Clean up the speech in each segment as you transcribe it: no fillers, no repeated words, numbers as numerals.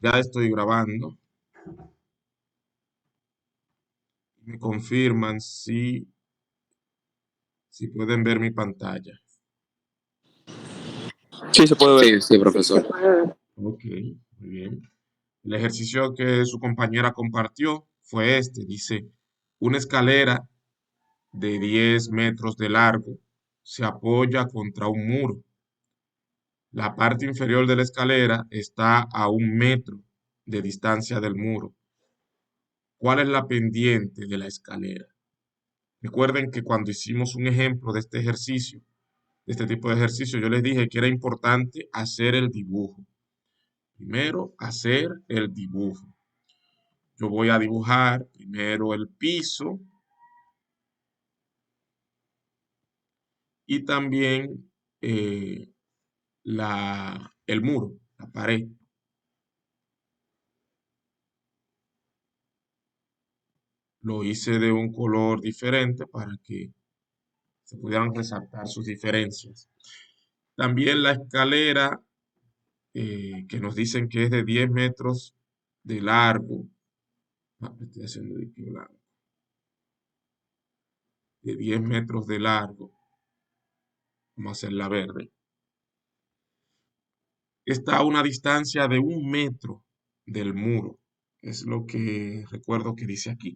Ya estoy grabando. Me confirman si pueden ver mi pantalla. Sí, se puede ver. Sí, sí, profesor. Ok, muy bien. El ejercicio que su compañera compartió fue este. Dice, una escalera de 10 metros de largo se apoya contra un muro. La parte inferior de la escalera está a 1 metro de distancia del muro. ¿Cuál es la pendiente de la escalera? Recuerden que cuando hicimos un ejemplo de este ejercicio, de este tipo de ejercicio, yo les dije que era importante hacer el dibujo. Primero, hacer el dibujo. Yo voy a dibujar primero el piso y también eh, el muro, la pared. Lo hice de un color diferente para que se pudieran resaltar sus diferencias. También la escalera que nos dicen que es de 10 metros de largo. Estoy haciendo de aquí blanco. De 10 metros de largo. Vamos a hacerla verde. Está a una distancia de 1 metro del muro. Es lo que recuerdo que dice aquí.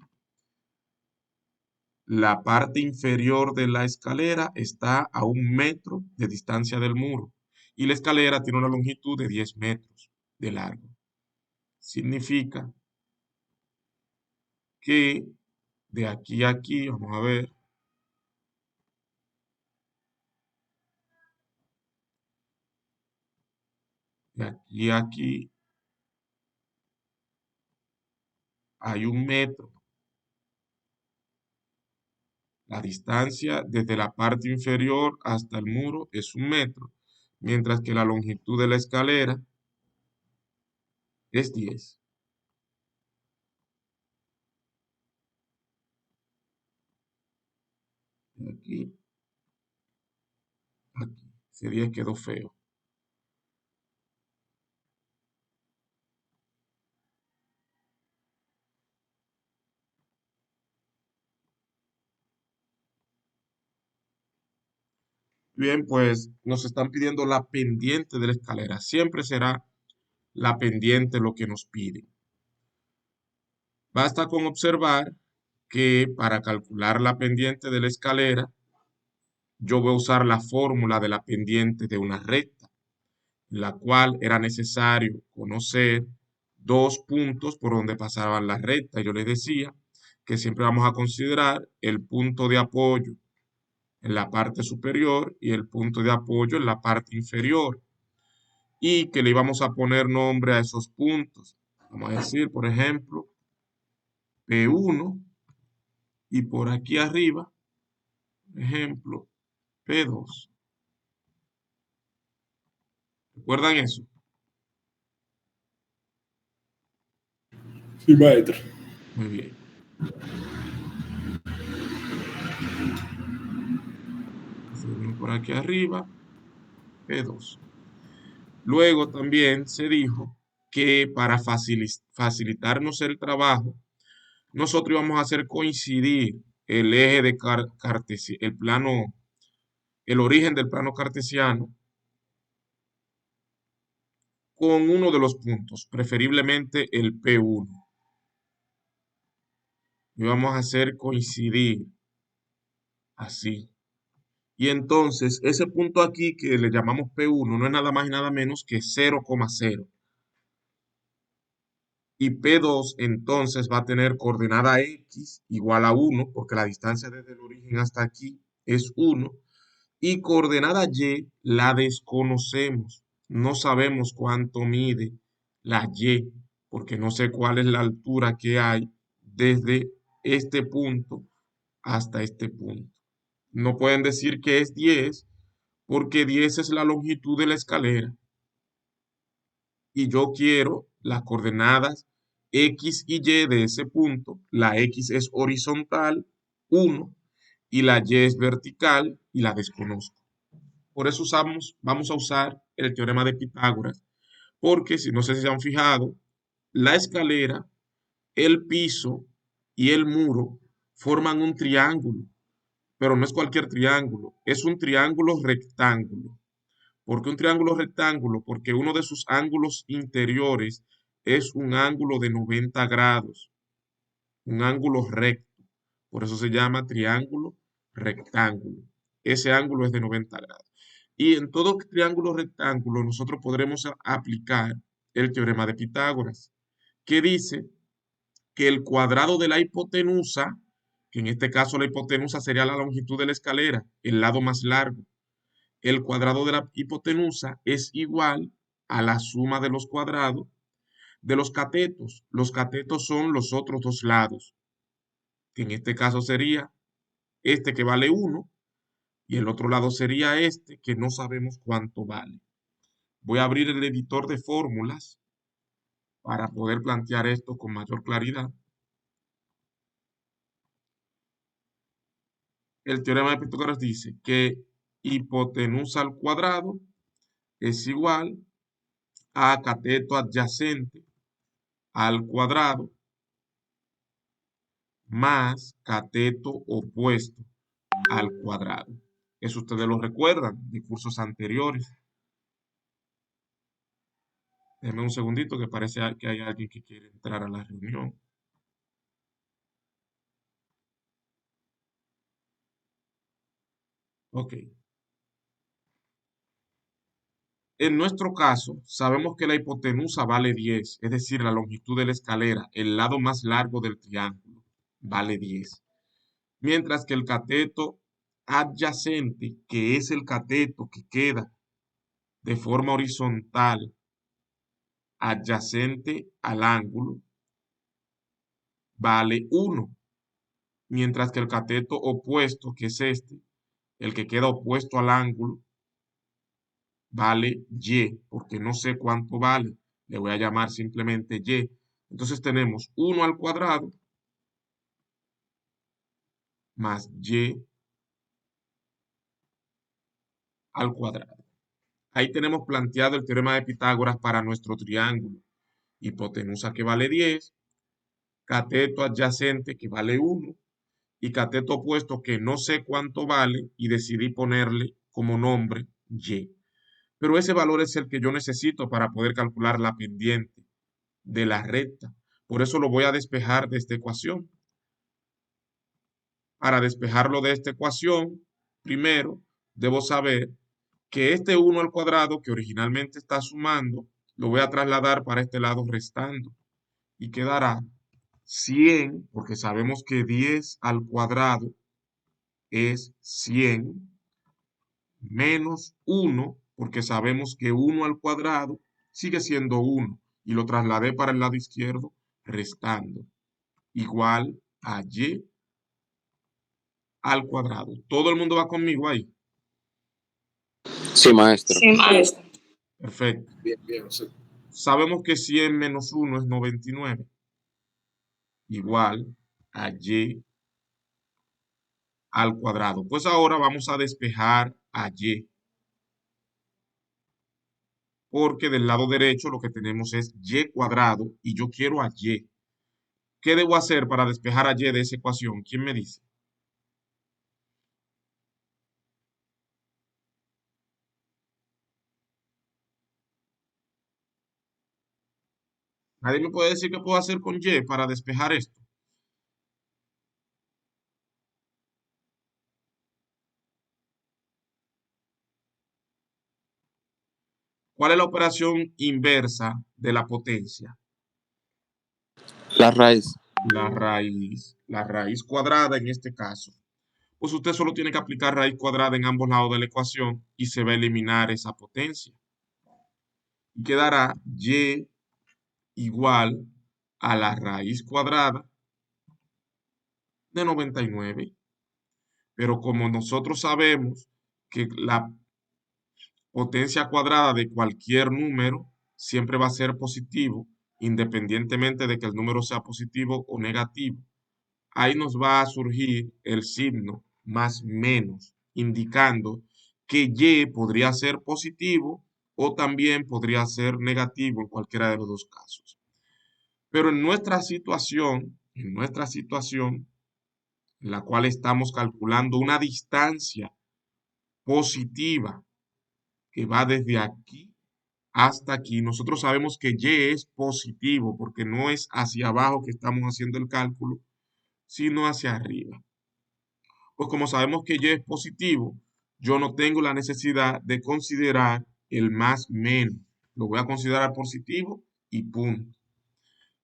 La parte inferior de la escalera está a 1 metro de distancia del muro y la escalera tiene una longitud de 10 metros de largo. Significa que de aquí a aquí, vamos a ver, de aquí a aquí hay 1 metro. La distancia desde la parte inferior hasta el muro es 1 metro, mientras que la longitud de la escalera es 10. De aquí a aquí. Ese 10 quedó feo. Bien, pues nos están pidiendo la pendiente de la escalera. Siempre será la pendiente lo que nos piden. Basta con observar que para calcular la pendiente de la escalera, yo voy a usar la fórmula de la pendiente de una recta, en la cual era necesario conocer dos puntos por donde pasaban la recta. Yo les decía que siempre vamos a considerar el punto de apoyo en la parte superior y el punto de apoyo en la parte inferior. Y que le íbamos a poner nombre a esos puntos. Vamos a decir, por ejemplo, P1 y por aquí arriba, por ejemplo, P2. ¿Recuerdan eso? Sí, maestro. Muy bien. Seguimos por aquí arriba, P2. Luego también se dijo que para facilitarnos el trabajo, nosotros íbamos a hacer coincidir el eje de el plano, el origen del plano cartesiano con uno de los puntos, preferiblemente el P1. Y vamos a hacer coincidir así. Y entonces ese punto aquí que le llamamos P1 no es nada más y nada menos que 0,0. Y P2 entonces va a tener coordenada X igual a 1, porque la distancia desde el origen hasta aquí es 1. Y coordenada Y la desconocemos. No sabemos cuánto mide la Y, porque no sé cuál es la altura que hay desde este punto hasta este punto. No pueden decir que es 10, porque 10 es la longitud de la escalera. Y yo quiero las coordenadas X y Y de ese punto. La X es horizontal, 1, y la Y es vertical y la desconozco. Por eso vamos a usar el teorema de Pitágoras, porque si no sé si se han fijado, La escalera, el piso y el muro forman un triángulo, pero no es cualquier triángulo, es un triángulo rectángulo. ¿Por qué un triángulo rectángulo? Porque uno de sus ángulos interiores es un ángulo de 90 grados, un ángulo recto. Por eso se llama triángulo rectángulo. Ese ángulo es de 90 grados. Y en todo triángulo rectángulo nosotros podremos aplicar el teorema de Pitágoras, que dice que el cuadrado de la hipotenusa, que en este caso la hipotenusa sería la longitud de la escalera, el lado más largo, el cuadrado de la hipotenusa es igual a la suma de los cuadrados de los catetos. Los catetos son los otros dos lados, que en este caso sería este que vale 1 y el otro lado sería este que no sabemos cuánto vale. Voy a abrir el editor de fórmulas para poder plantear esto con mayor claridad. El teorema de Pitágoras dice que hipotenusa al cuadrado es igual a cateto adyacente al cuadrado más cateto opuesto al cuadrado. Eso ustedes lo recuerdan de cursos anteriores. Denme un segundito que parece que hay alguien que quiere entrar a la reunión. Ok. En nuestro caso, sabemos que la hipotenusa vale 10, es decir, la longitud de la escalera, el lado más largo del triángulo, vale 10. Mientras que el cateto adyacente, que es el cateto que queda de forma horizontal adyacente al ángulo, vale 1. Mientras que el cateto opuesto, que es este, el que queda opuesto al ángulo, vale y, porque no sé cuánto vale, le voy a llamar simplemente y. Entonces tenemos 1 al cuadrado más y al cuadrado. Ahí tenemos planteado el teorema de Pitágoras para nuestro triángulo. Hipotenusa que vale 10, cateto adyacente que vale 1 y cateto opuesto que no sé cuánto vale y decidí ponerle como nombre y. Pero ese valor es el que yo necesito para poder calcular la pendiente de la recta. Por eso lo voy a despejar de esta ecuación. Para despejarlo de esta ecuación, primero debo saber que este 1 al cuadrado que originalmente está sumando, lo voy a trasladar para este lado restando. Y quedará 100, porque sabemos que 10 al cuadrado es 100, menos 1, porque sabemos que 1 al cuadrado sigue siendo 1, y lo trasladé para el lado izquierdo restando, igual a y al cuadrado. ¿Todo el mundo va conmigo ahí? Sí, maestro. Sí, maestro. Perfecto. Bien, bien, sí. Sabemos que 100 menos 1 es 99, igual a y al cuadrado. Pues ahora vamos a despejar a y, porque del lado derecho lo que tenemos es y cuadrado y yo quiero a y. ¿Qué debo hacer para despejar a y de esa ecuación? ¿Quién me dice? ¿Nadie me puede decir qué puedo hacer con y para despejar esto? ¿Cuál es la operación inversa de la potencia? La raíz. La raíz cuadrada en este caso. Pues usted solo tiene que aplicar raíz cuadrada en ambos lados de la ecuación y se va a eliminar esa potencia. Y quedará y igual a la raíz cuadrada de 99. Pero como nosotros sabemos que la potencia cuadrada de cualquier número siempre va a ser positivo, independientemente de que el número sea positivo o negativo, ahí nos va a surgir el signo más menos, indicando que y podría ser positivo o también podría ser negativo en cualquiera de los dos casos. Pero en nuestra situación, en la cual estamos calculando una distancia positiva que va desde aquí hasta aquí, nosotros sabemos que y es positivo porque no es hacia abajo que estamos haciendo el cálculo, sino hacia arriba. Pues como sabemos que y es positivo, yo no tengo la necesidad de considerar el más menos. Lo voy a considerar positivo y punto.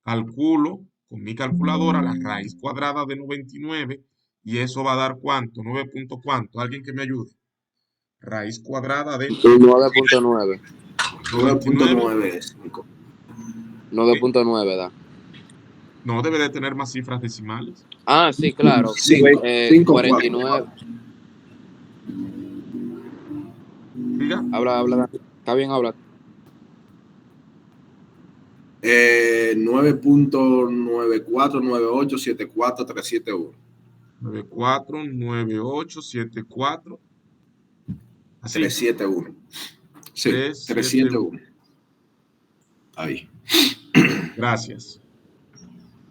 Calculo con mi calculadora la raíz cuadrada de 99 y eso va a dar ¿cuánto? 9 punto cuánto. ¿Alguien que me ayude? Raíz cuadrada de 9.9. 99. 9.95. 9.9 da. No debe de tener más cifras decimales. Ah, sí, claro. 5, 49. Diga. Habla. Está bien, habla. 9.949874 371. 949874. Así. 371. Sí, 371. 371. Ahí. Gracias.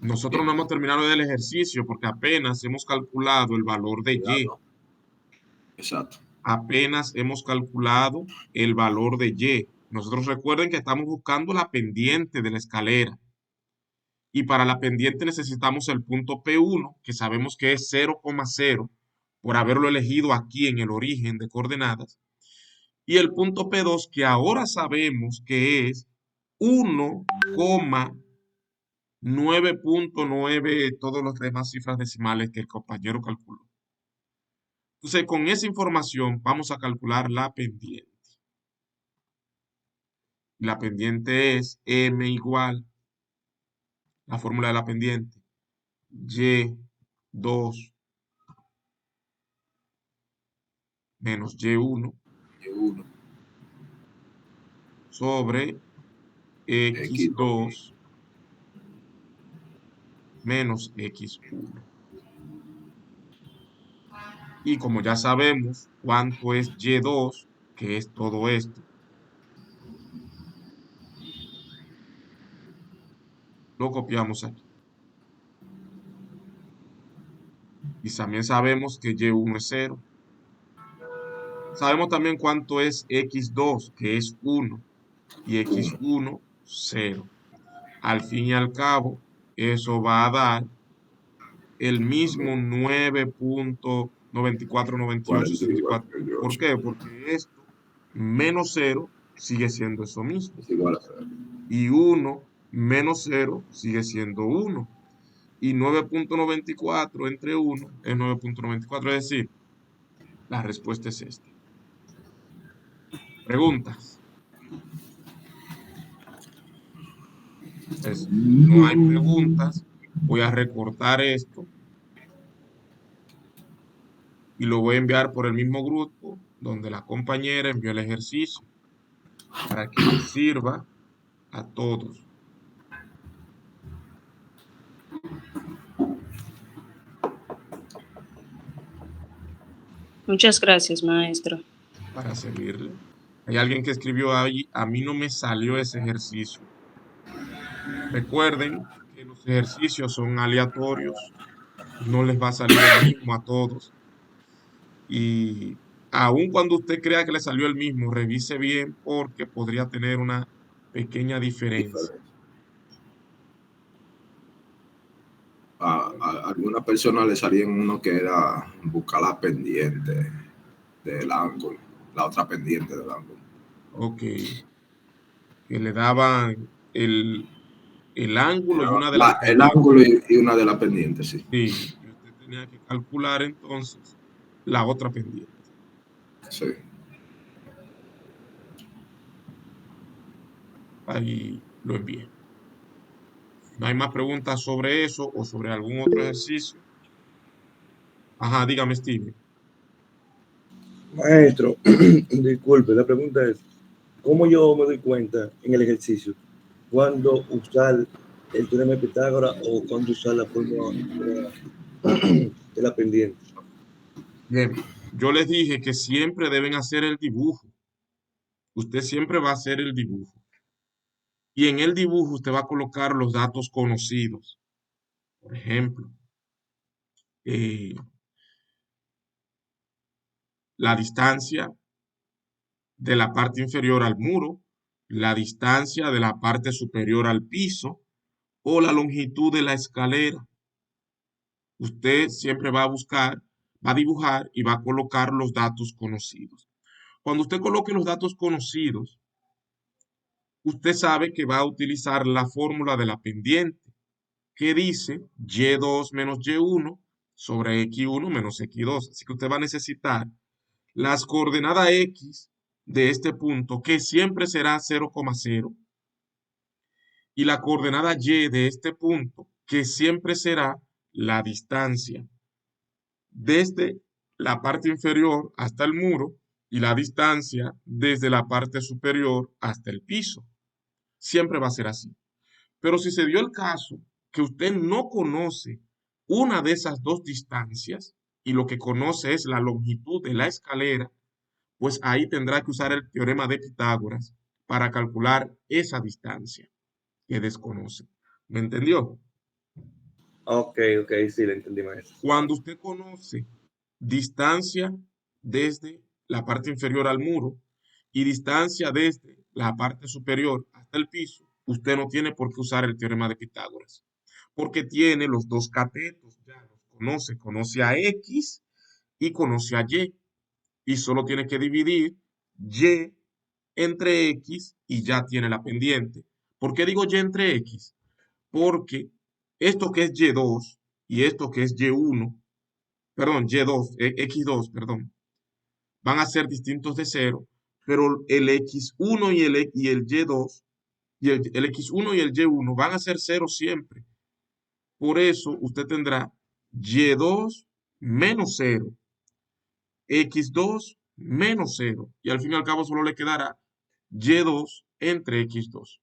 Nosotros no hemos terminado el ejercicio porque apenas hemos calculado el valor de y. Exacto. Apenas hemos calculado el valor de y. Nosotros recuerden que estamos buscando la pendiente de la escalera. Y para la pendiente necesitamos el punto P1, que sabemos que es 0,0 por haberlo elegido aquí en el origen de coordenadas. Y el punto P2, que ahora sabemos que es 1,9.9, todas las demás cifras decimales que el compañero calculó. Entonces, con esa información vamos a calcular la pendiente. La pendiente es M igual, la fórmula de la pendiente, Y2 menos Y1 sobre X2 menos X1. Y como ya sabemos cuánto es Y2, que es todo esto, lo copiamos aquí. Y también sabemos que Y1 es 0. Sabemos también cuánto es X2, que es 1, y X1, 0. Al fin y al cabo, eso va a dar el mismo 9.949864. ¿Por qué? Porque esto menos 0 sigue siendo eso mismo. Es igual a 0. Y 1 menos 0 sigue siendo 1. Y 9.94 entre 1 es 9.94. Es decir, la respuesta es esta. Preguntas. Entonces, no hay preguntas. Voy a recortar esto y lo voy a enviar por el mismo grupo donde la compañera envió el ejercicio para que les sirva a todos. Muchas gracias, maestro. Para servirle. Hay alguien que escribió ahí, a mí no me salió ese ejercicio. Recuerden que los ejercicios son aleatorios, no les va a salir el mismo a todos. Y aun cuando usted crea que le salió el mismo, revise bien porque podría tener una pequeña diferencia. A alguna persona le salía uno que era buscar la pendiente del ángulo, la otra pendiente del ángulo. Ok. Que le daban el ángulo y una de las El pendientes. ángulo y una de las pendientes, sí. Sí, y usted tenía que calcular entonces la otra pendiente. Sí. Ahí lo envié. ¿No hay más preguntas sobre eso o sobre algún otro ejercicio? Ajá, dígame, Steve. Maestro, disculpe, la pregunta es, ¿cómo yo me doy cuenta en el ejercicio cuándo usar el teorema de Pitágoras o cuándo usar la fórmula de la pendiente? Bien, yo les dije que siempre deben hacer el dibujo. Usted siempre va a hacer el dibujo. Y en el dibujo usted va a colocar los datos conocidos. Por ejemplo, la distancia de la parte inferior al muro, la distancia de la parte superior al piso o la longitud de la escalera. Usted siempre va a buscar, va a dibujar y va a colocar los datos conocidos. Cuando usted coloque los datos conocidos, usted sabe que va a utilizar la fórmula de la pendiente, que dice y2 menos y1 sobre x1 menos x2. Así que usted va a necesitar las coordenadas x de este punto, que siempre será 0,0, y la coordenada y de este punto, que siempre será la distancia desde la parte inferior hasta el muro y la distancia desde la parte superior hasta el piso. Siempre va a ser así. Pero si se dio el caso que usted no conoce una de esas dos distancias y lo que conoce es la longitud de la escalera, pues ahí tendrá que usar el teorema de Pitágoras para calcular esa distancia que desconoce. ¿Me entendió? Ok, sí, le entendí, maestro. Cuando usted conoce distancia desde la parte inferior al muro y distancia desde la parte superior hasta el piso, usted no tiene por qué usar el teorema de Pitágoras, porque tiene los dos catetos, ya los conoce a X y conoce a y solo tiene que dividir Y entre X y ya tiene la pendiente. ¿Por qué digo Y entre X? Porque esto que es Y2 y esto que es Y1, perdón, X2, perdón, van a ser distintos de cero, pero el X1 y el Y2, y el X1 y el Y1 van a ser cero siempre. Por eso usted tendrá Y2 menos 0, X2 menos 0, y al fin y al cabo solo le quedará Y2 entre X2.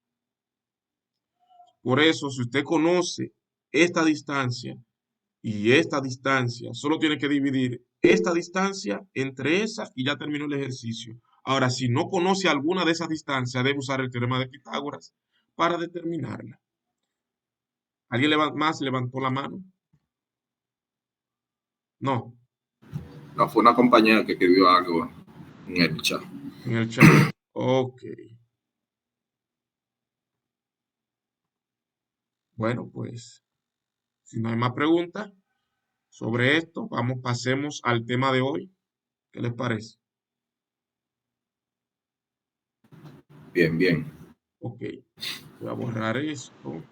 Por eso, si usted conoce esta distancia y esta distancia, solo tiene que dividir esta distancia entre esa y ya terminó el ejercicio. Ahora, si no conoce alguna de esas distancias, debe usar el teorema de Pitágoras para determinarla. ¿Alguien más levantó la mano? No. No, fue una compañera que escribió algo en el chat. En el chat. Ok. Bueno, pues, si no hay más preguntas sobre esto, pasemos al tema de hoy. ¿Qué les parece? Bien, bien. Ok. Voy a borrar esto.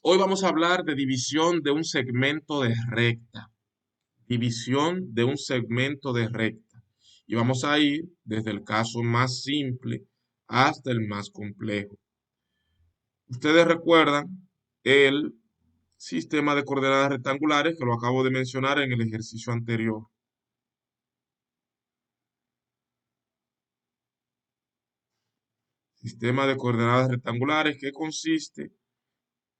Hoy vamos a hablar de división de un segmento de recta. División de un segmento de recta. Y vamos a ir desde el caso más simple hasta el más complejo. Ustedes recuerdan el sistema de coordenadas rectangulares que lo acabo de mencionar en el ejercicio anterior. Sistema de coordenadas rectangulares que consiste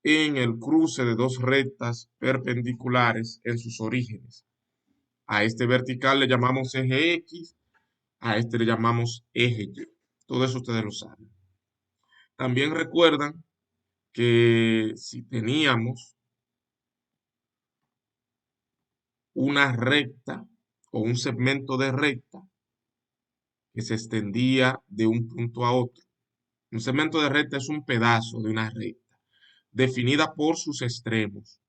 en el cruce de dos rectas perpendiculares en sus orígenes. A este vertical le llamamos eje X, a este le llamamos eje Y. Todo eso ustedes lo saben. También recuerdan que si teníamos una recta o un segmento de recta que se extendía de un punto a otro. Un segmento de recta es un pedazo de una recta definida por sus extremos,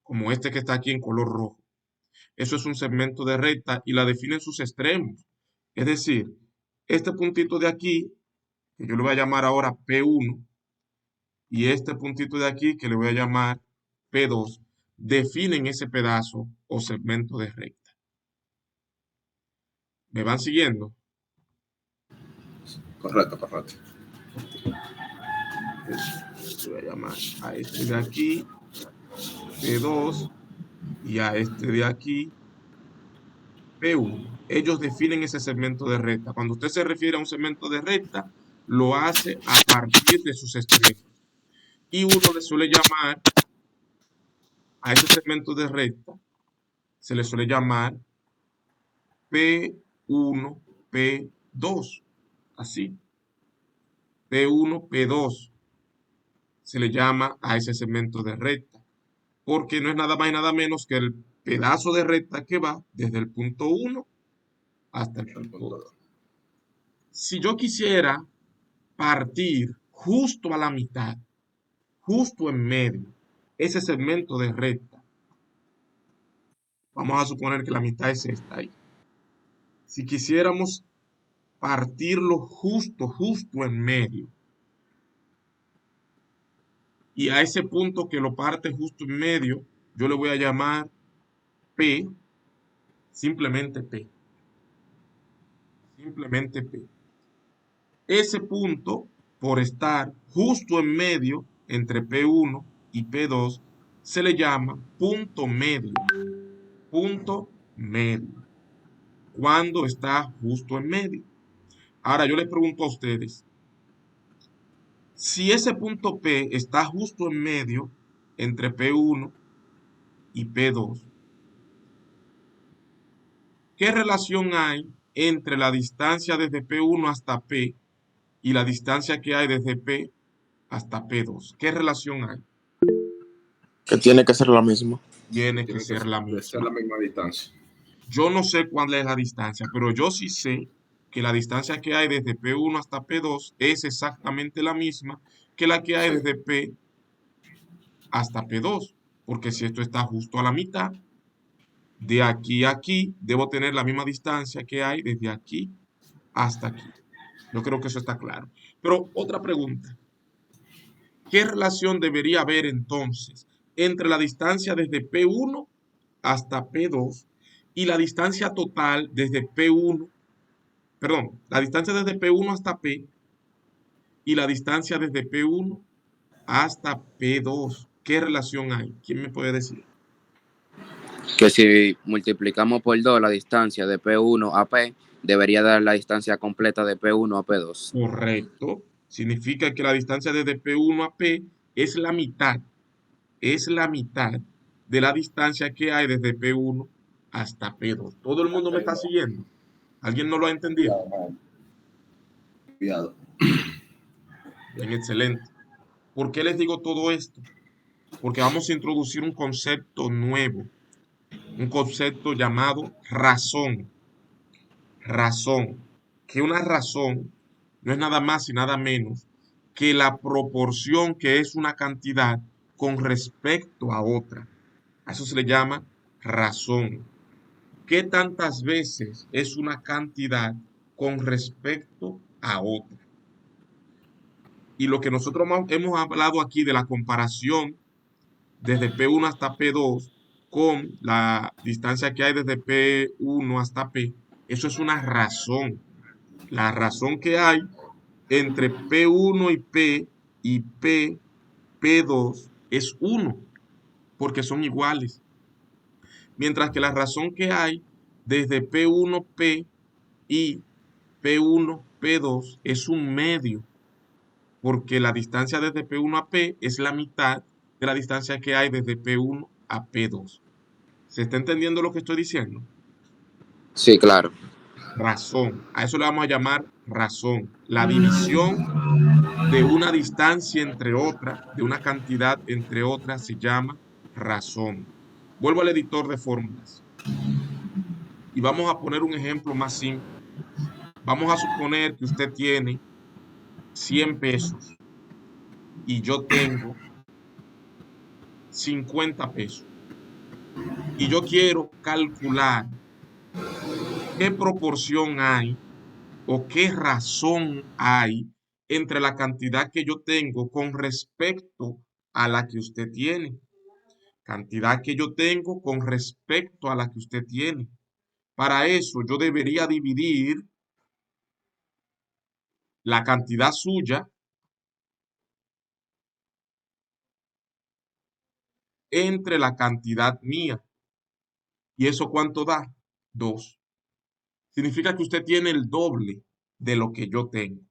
como este que está aquí en color rojo. Eso es un segmento de recta y la definen sus extremos. Es decir, este puntito de aquí, que yo le voy a llamar ahora P1, y este puntito de aquí, que le voy a llamar P2, definen ese pedazo o segmento de recta. ¿Me van siguiendo? Correcto, correcto. Voy a llamar a este de aquí P2 y a este de aquí P1. Ellos definen ese segmento de recta. Cuando usted se refiere a un segmento de recta, lo hace a partir de sus extremos. Y uno le suele llamar A ese segmento de recta se le suele llamar P1, P2. Así. P1, P2. Se le llama a ese segmento de recta. Porque no es nada más y nada menos que el pedazo de recta que va desde el punto 1 hasta el punto 2. Si yo quisiera partir justo a la mitad, justo en medio, ese segmento de recta, vamos a suponer que la mitad es esta ahí. Si quisiéramos partirlo justo en medio, y a ese punto que lo parte justo en medio, yo le voy a llamar P, simplemente P. Simplemente P. Ese punto, por estar justo en medio entre P1 y P2, se le llama punto medio. Punto medio. Cuando está justo en medio. Ahora yo les pregunto a ustedes, si ese punto P está justo en medio entre P1 y P2, ¿qué relación hay entre la distancia desde P1 hasta P y la distancia que hay desde P hasta P2? ¿Qué relación hay? Que tiene que ser la misma. Tiene que Tiene ser la de ser misma. la misma distancia. Yo no sé cuál es la distancia, pero yo sí sé que la distancia que hay desde P1 hasta P2 es exactamente la misma que la que hay Sí. desde P hasta P2, porque si esto está justo a la mitad, de aquí a aquí, debo tener la misma distancia que hay desde aquí hasta aquí. Yo creo que eso está claro. Pero otra pregunta, ¿qué relación debería haber entonces entre la distancia desde P1 hasta P2 y la distancia total desde P1, perdón, la distancia desde P1 hasta P y la distancia desde P1 hasta P2? ¿Qué relación hay? ¿Quién me puede decir? Que si multiplicamos por 2 la distancia de P1 a P, debería dar la distancia completa de P1 a P2. Correcto. Significa que la distancia desde P1 a P es la mitad de la distancia que hay desde P1 hasta P2. ¿Todo el mundo me está siguiendo? ¿Alguien no lo ha entendido? Cuidado. Bien, excelente. ¿Por qué les digo todo esto? Porque vamos a introducir un concepto nuevo, un concepto llamado razón. Razón. Que una razón no es nada más y nada menos que la proporción que es una cantidad con respecto a otra. A eso se le llama razón. ¿Qué tantas veces es una cantidad con respecto a otra? Y lo que nosotros hemos hablado aquí de la comparación desde P1 hasta P2 con la distancia que hay desde P1 hasta P, eso es una razón. La razón que hay entre P1 y P2 es 1, porque son iguales. Mientras que la razón que hay desde P1P y P1P2 es un medio, porque la distancia desde P1 a P es la mitad de la distancia que hay desde P1 a P2. ¿Se está entendiendo lo que estoy diciendo? Sí, claro. Razón. A eso le vamos a llamar razón. La división de una distancia entre otra, de una cantidad entre otras, se llama razón. Vuelvo al editor de fórmulas. Y vamos a poner un ejemplo más simple. Vamos a suponer que usted tiene 100 pesos y yo tengo 50 pesos. Y yo quiero calcular qué proporción hay o qué razón hay entre la cantidad que yo tengo con respecto a la que usted tiene. Cantidad que yo tengo con respecto a la que usted tiene. Para eso yo debería dividir la cantidad suya entre la cantidad mía. ¿Y eso cuánto da? 2. Significa que usted tiene el doble de lo que yo tengo.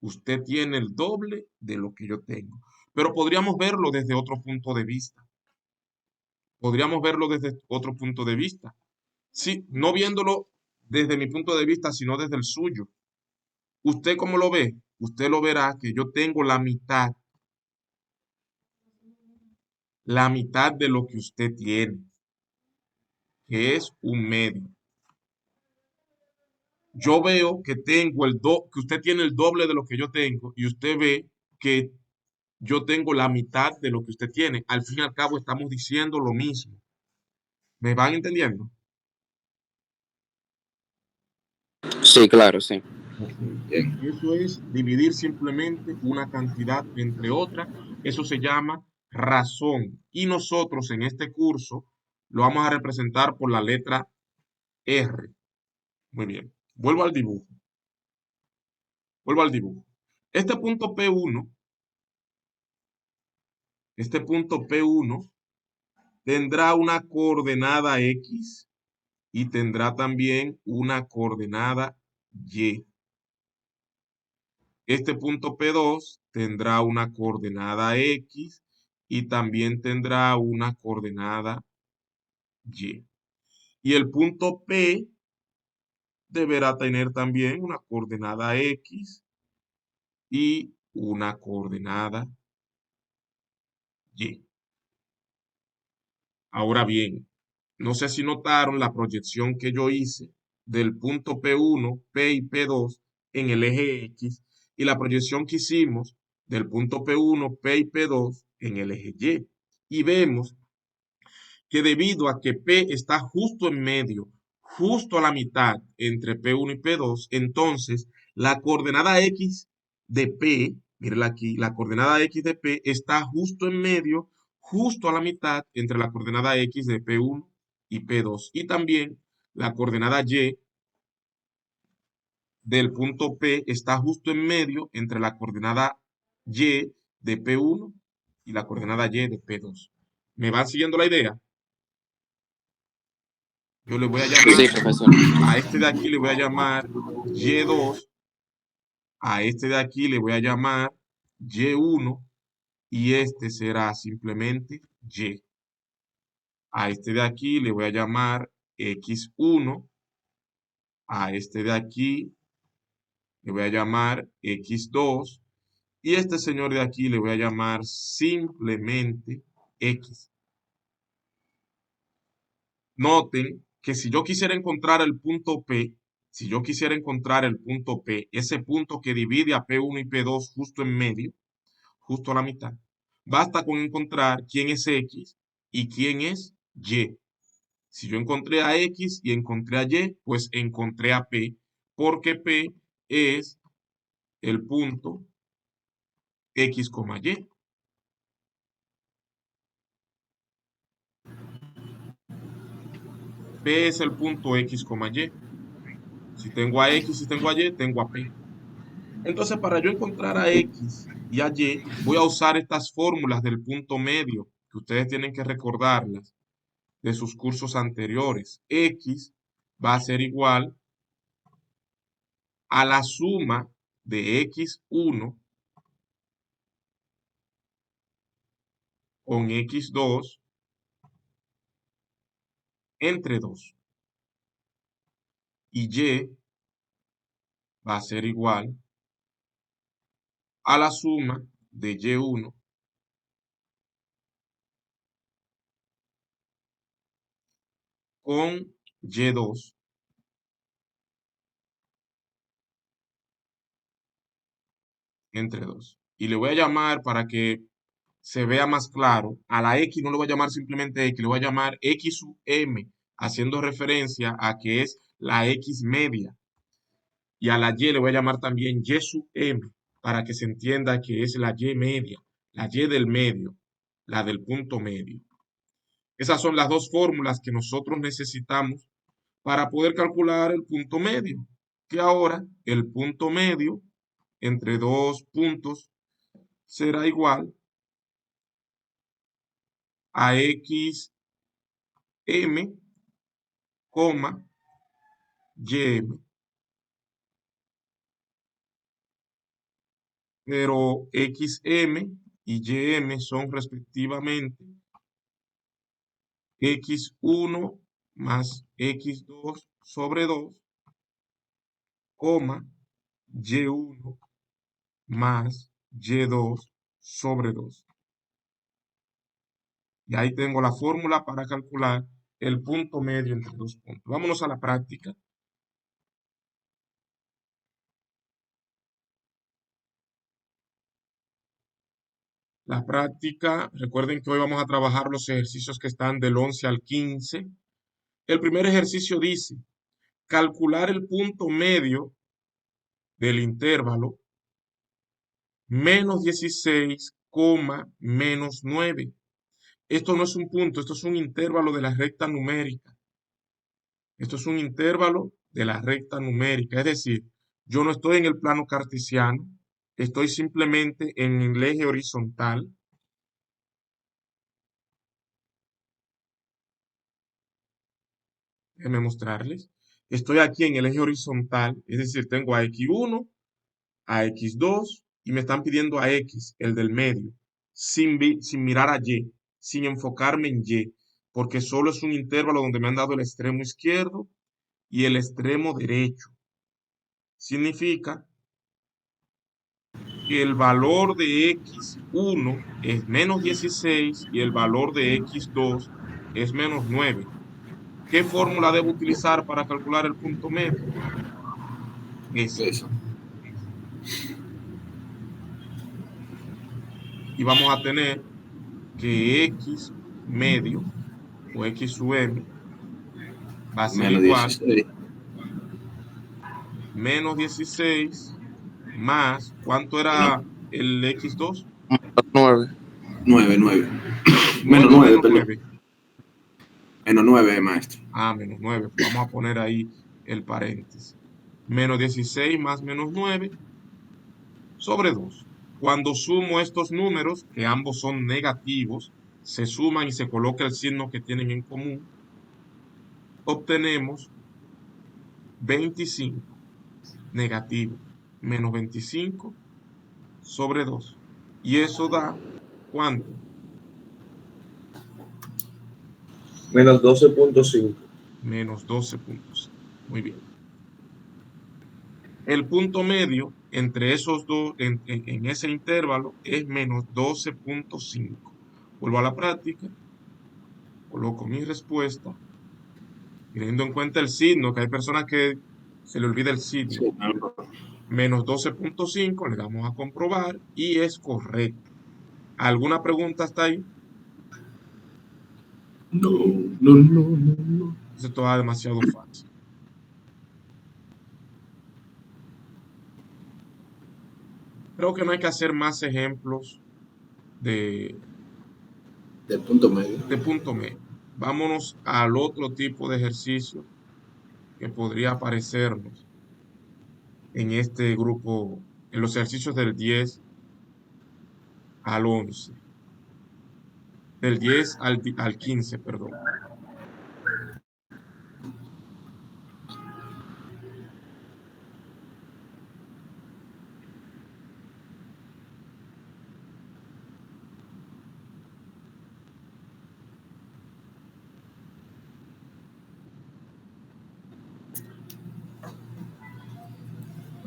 Usted tiene el doble de lo que yo tengo. Pero podríamos verlo desde otro punto de vista. Podríamos verlo desde otro punto de vista. Sí, no viéndolo desde mi punto de vista, sino desde el suyo. ¿Usted cómo lo ve? Usted lo verá que yo tengo la mitad de lo que usted tiene, que es un medio. Yo veo que tengo que usted tiene el doble de lo que yo tengo y usted ve que yo tengo la mitad de lo que usted tiene. Al fin y al cabo estamos diciendo lo mismo. ¿Me van entendiendo? Sí, claro, sí. Ok. Bien. Eso es dividir simplemente una cantidad entre otra. Eso se llama razón. Y nosotros en este curso lo vamos a representar por la letra R. Muy bien. Vuelvo al dibujo. Vuelvo al dibujo. Este punto P1, este punto P1 tendrá una coordenada X y tendrá también una coordenada Y. Este punto P2 tendrá una coordenada X y también tendrá una coordenada Y. Y el punto P deberá tener también una coordenada X y una coordenada Y. Ahora bien, no sé si notaron la proyección que yo hice del punto P1, P y P2 en el eje X y la proyección que hicimos del punto P1, P y P2 en el eje Y. Y vemos que debido a que P está justo en medio, justo a la mitad entre P1 y P2, entonces la coordenada X de P, mírenla aquí, la coordenada X de P está justo en medio, justo a la mitad entre la coordenada X de P1 y P2. Y también la coordenada Y del punto P está justo en medio entre la coordenada Y de P1 y la coordenada Y de P2. ¿Me van siguiendo la idea? Yo le voy a Sí, llamar, profesor. a este de aquí le voy a llamar Y2, a este de aquí le voy a llamar Y1 y este será simplemente Y. A este de aquí le voy a llamar X1, a este de aquí le voy a llamar X2 y este señor de aquí le voy a llamar simplemente X. Noten que si yo quisiera encontrar el punto P, si yo quisiera encontrar el punto P, ese punto que divide a P1 y P2 justo en medio, justo a la mitad, basta con encontrar quién es X y quién es Y. Si yo encontré a X y encontré a Y, pues encontré a P, porque P es el punto X, Y. P es el punto X, Y. Si tengo a X y tengo a Y, tengo a P. Entonces, para yo encontrar a X y a Y, voy a usar estas fórmulas del punto medio, que ustedes tienen que recordarlas de sus cursos anteriores. X va a ser igual a la suma de X1 con X2 entre 2. Y Y va a ser igual a la suma de Y1 con Y2 entre 2. Y le voy a llamar para que se vea más claro, a la X no le voy a llamar simplemente X, le voy a llamar X sub M, haciendo referencia a que es la X media. Y a la Y le voy a llamar también Y sub M, para que se entienda que es la Y media, la Y del medio, la del punto medio. Esas son las dos fórmulas que nosotros necesitamos para poder calcular el punto medio, que ahora el punto medio entre dos puntos será igual a X M, YM, pero XM y YM son respectivamente x1 más x2 sobre 2, coma, y1 más y2 sobre 2. Y ahí tengo la fórmula para calcular el punto medio entre dos puntos. Vámonos a la práctica. La práctica, recuerden que hoy vamos a trabajar los ejercicios que están del 11 al 15. El primer ejercicio dice, calcular el punto medio del intervalo menos 16, menos 9. Esto no es un punto, esto es un intervalo de la recta numérica. Esto es un intervalo de la recta numérica, es decir, yo no estoy en el plano cartesiano, estoy simplemente en el eje horizontal. Déjenme mostrarles. Estoy aquí en el eje horizontal, es decir, tengo a x1, a x2 y me están pidiendo a x, el del medio, sin mirar a y, sin enfocarme en y, porque solo es un intervalo donde me han dado el extremo izquierdo y el extremo derecho. Significa que el valor de x1 es menos 16 y el valor de x2 es menos 9. ¿Qué fórmula debo utilizar para calcular el punto medio? Esa. Eso. Y vamos a tener que x medio o x sub m va a ser Menos igual 16. menos 16 más, ¿cuánto era el x2? 9. 9, 9. 9 Menos 9, menos perdón. 9. Menos 9, maestro. Menos 9. Pues vamos a poner ahí el paréntesis. Menos 16 más menos 9 sobre 2. Cuando sumo estos números, que ambos son negativos, se suman y se coloca el signo que tienen en común, obtenemos 25 negativo menos 25 sobre 2. Y eso da, ¿cuánto? Menos 12.5. Menos 12.5. Muy bien. El punto medio entre esos dos, en ese intervalo, es menos 12.5. Vuelvo a la práctica, coloco mi respuesta, teniendo en cuenta el signo, que hay personas que se le olvida el signo. Sí, no, Menos 12.5, le damos a comprobar y es correcto. ¿Alguna pregunta hasta ahí? no. Esto va demasiado fácil. Creo que no hay que hacer más ejemplos de Del punto medio. punto medio. Vámonos al otro tipo de ejercicio que podría aparecernos en este grupo, en los ejercicios del 10 al 11. Del 10 al 15, perdón.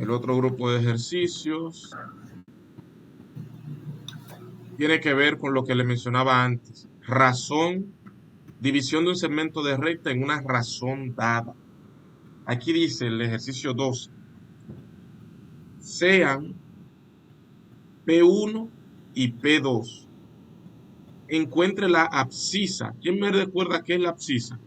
El otro grupo de ejercicios tiene que ver con lo que le mencionaba antes. Razón, división de un segmento de recta en una razón dada. Aquí dice el ejercicio 12. Sean P1 y P2. Encuentre la abscisa. ¿Quién me recuerda qué es la abscisa?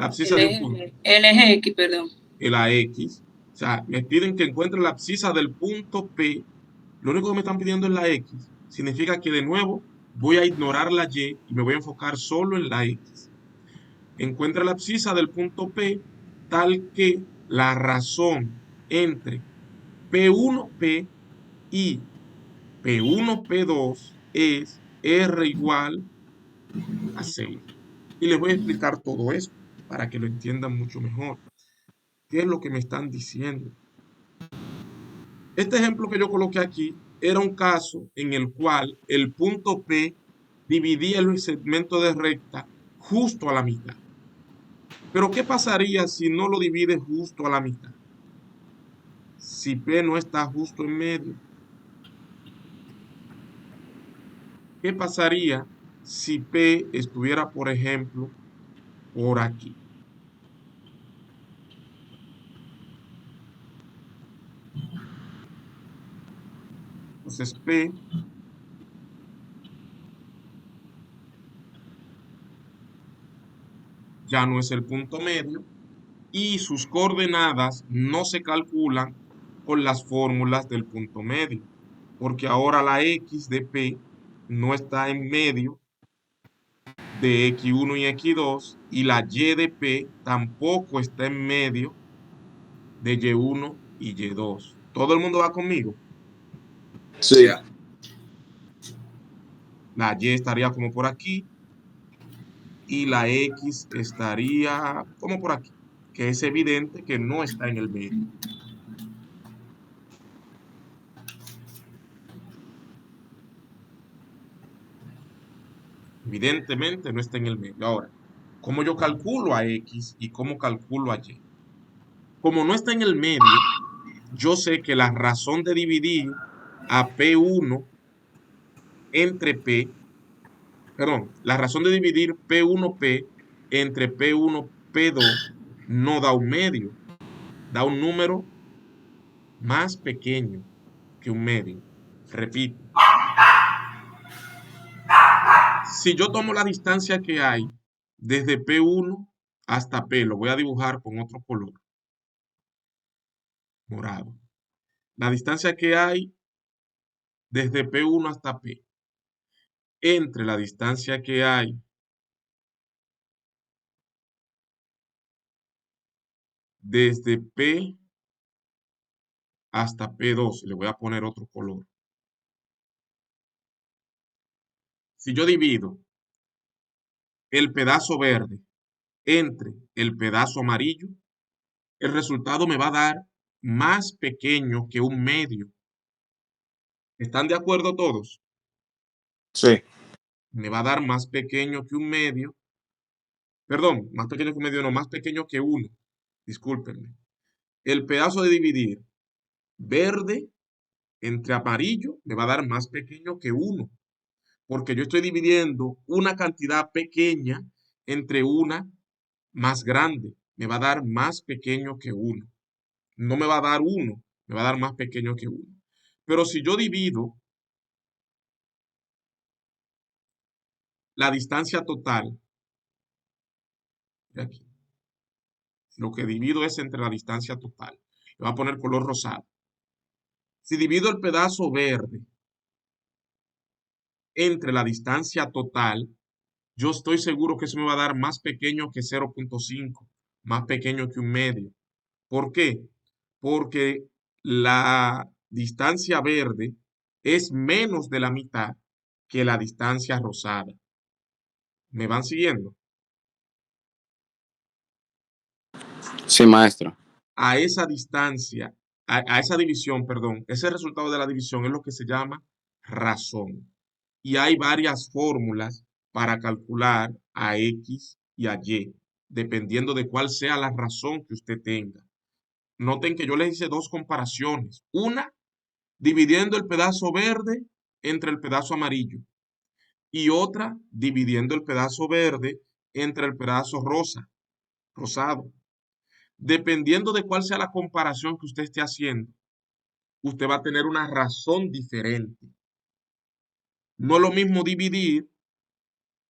La abscisa de un punto. El eje X, perdón. La X. O sea, me piden que encuentre la abscisa del punto P. Lo único que me están pidiendo es la X. Significa que de nuevo voy a ignorar la Y y me voy a enfocar solo en la X. Encuentra la abscisa del punto P tal que la razón entre P1P y P1P2 es R igual a 6. Y les voy a explicar todo esto para que lo entiendan mucho mejor. ¿Qué es lo que me están diciendo? Este ejemplo que yo coloqué aquí era un caso en el cual el punto P dividí el segmento de recta justo a la mitad. Pero ¿qué pasaría si no lo divide justo a la mitad? Si P no está justo en medio. ¿Qué pasaría si P estuviera, por ejemplo, por aquí? Entonces P ya no es el punto medio y sus coordenadas no se calculan con las fórmulas del punto medio, porque ahora la X de P no está en medio de X1 y X2 y la Y de P tampoco está en medio de Y1 y Y2. ¿Todo el mundo va conmigo? Sí. Ya. La Y estaría como por aquí y la X estaría como por aquí, que es evidente que no está en el medio. Evidentemente no está en el medio. Ahora, ¿cómo yo calculo a X y cómo calculo a Y? Como no está en el medio, yo sé que la razón de dividir a P1 entre P, perdón, la razón de dividir P1P entre P1P2 no da un medio, da un número más pequeño que un medio. Repito, si yo tomo la distancia que hay desde P1 hasta P, lo voy a dibujar con otro color, morado. La distancia que hay desde P1 hasta P, entre la distancia que hay desde P hasta P2, le voy a poner otro color. Si yo divido el pedazo verde entre el pedazo amarillo, el resultado me va a dar más pequeño que un medio. ¿Están de acuerdo todos? Sí. Me va a dar más pequeño que un medio. Perdón, más pequeño que un medio, no, más pequeño que uno. Discúlpenme. El pedazo de dividir verde entre amarillo me va a dar más pequeño que uno, porque yo estoy dividiendo una cantidad pequeña entre una más grande. Me va a dar más pequeño que uno. No me va a dar uno, me va a dar más pequeño que uno. Pero si yo divido la distancia total, de aquí, lo que divido es entre la distancia total. Le voy a poner color rosado. Si divido el pedazo verde entre la distancia total, yo estoy seguro que eso me va a dar más pequeño que 0.5, más pequeño que un medio. ¿Por qué? Porque la distancia verde es menos de la mitad que la distancia rosada. ¿Me van siguiendo? Sí, maestro. A esa distancia, a esa división, perdón, ese resultado de la división es lo que se llama razón. Y hay varias fórmulas para calcular a X y a Y, dependiendo de cuál sea la razón que usted tenga. Noten que yo les hice dos comparaciones. Una, dividiendo el pedazo verde entre el pedazo amarillo. Y otra, dividiendo el pedazo verde entre el pedazo rosado. Dependiendo de cuál sea la comparación que usted esté haciendo, usted va a tener una razón diferente. No es lo mismo dividir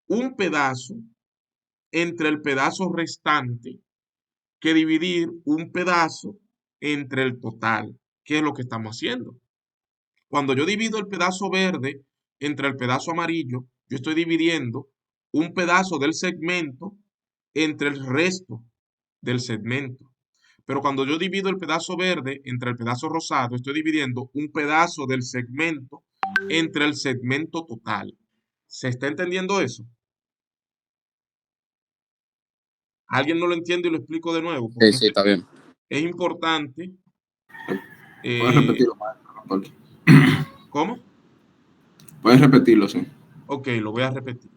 un pedazo entre el pedazo restante que dividir un pedazo entre el total. ¿Qué es lo que estamos haciendo? Cuando yo divido el pedazo verde entre el pedazo amarillo, yo estoy dividiendo un pedazo del segmento entre el resto del segmento. Pero cuando yo divido el pedazo verde entre el pedazo rosado, estoy dividiendo un pedazo del segmento entre el segmento total. ¿Se está entendiendo eso? ¿Alguien no lo entiende y lo explico de nuevo? Sí, Porque sí, está bien. es importante. Puedes repetirlo, maestro. ¿Cómo? Puedes repetirlo, sí. Ok, lo voy a repetir.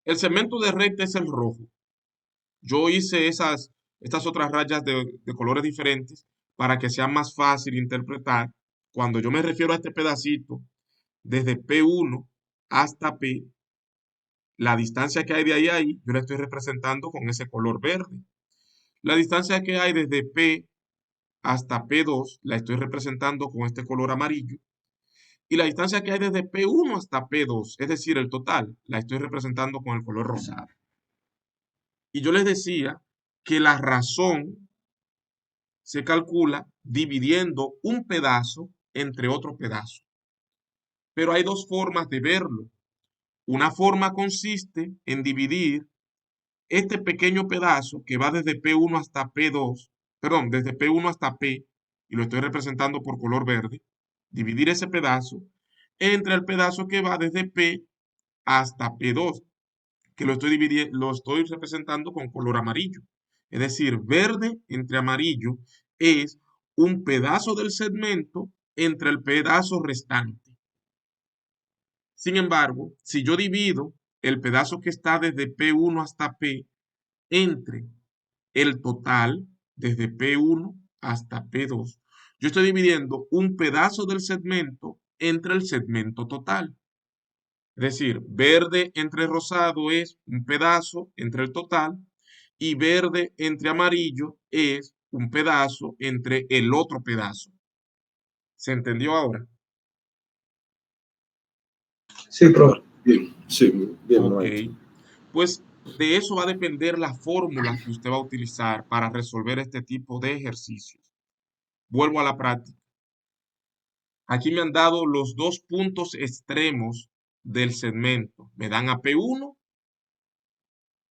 El segmento de recta es el rojo. Yo hice estas otras rayas de colores diferentes para que sea más fácil interpretar. Cuando yo me refiero a este pedacito, desde P1 hasta P, la distancia que hay de ahí a ahí, yo la estoy representando con ese color verde. La distancia que hay desde P hasta P2 la estoy representando con este color amarillo. Y la distancia que hay desde P1 hasta P2, es decir, el total, la estoy representando con el color rosado. Y yo les decía que la razón se calcula dividiendo un pedazo entre otro pedazo. Pero hay dos formas de verlo. Una forma consiste en dividir este pequeño pedazo que va desde P1 hasta P2, perdón, desde P1 hasta P, y lo estoy representando por color verde, dividir ese pedazo entre el pedazo que va desde P hasta P2, que lo estoy representando con color amarillo. Es decir, verde entre amarillo es un pedazo del segmento entre el pedazo restante. Sin embargo, si yo divido el pedazo que está desde P1 hasta P entre el total, desde P1 hasta P2, yo estoy dividiendo un pedazo del segmento entre el segmento total. Es decir, verde entre rosado es un pedazo entre el total y verde entre amarillo es un pedazo entre el otro pedazo. ¿Se entendió ahora? Sí, profe. Bien, sí, bien, Ok. maestro. Pues de eso va a depender la fórmula que usted va a utilizar para resolver este tipo de ejercicios. Vuelvo a la práctica. Aquí me han dado los dos puntos extremos del segmento. Me dan a P1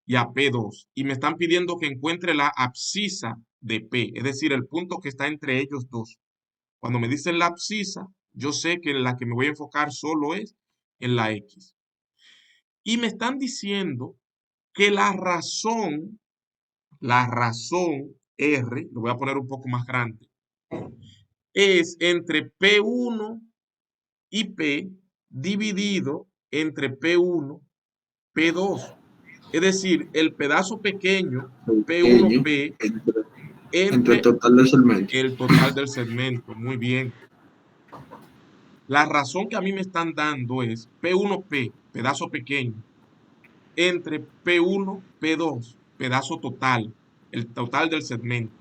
y a P2. Y me están pidiendo que encuentre la abscisa de P, es decir, el punto que está entre ellos dos. Cuando me dicen la abscisa, yo sé que la que me voy a enfocar solo es en la X. Y me están diciendo que la razón R, lo voy a poner un poco más grande, es entre P1 y P dividido entre P1, P2. Es decir, el pedazo pequeño, Pequeño P1P, entre el entre total del segmento. el total del segmento. Muy bien. La razón que a mí me están dando es P1P, pedazo pequeño, entre P1, P2, pedazo total, el total del segmento.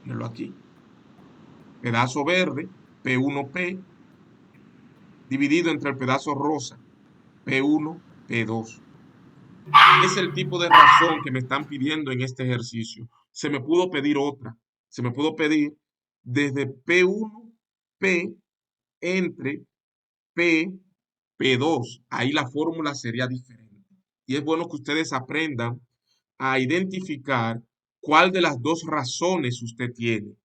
Mírenlo aquí. Pedazo verde, P1P, dividido entre el pedazo rosa, P1, P2. Es el tipo de razón que me están pidiendo en este ejercicio. Se me pudo pedir otra. Se me pudo pedir desde P1, P entre P, P2. Ahí la fórmula sería diferente. Y es bueno que ustedes aprendan a identificar cuál de las dos razones usted tiene.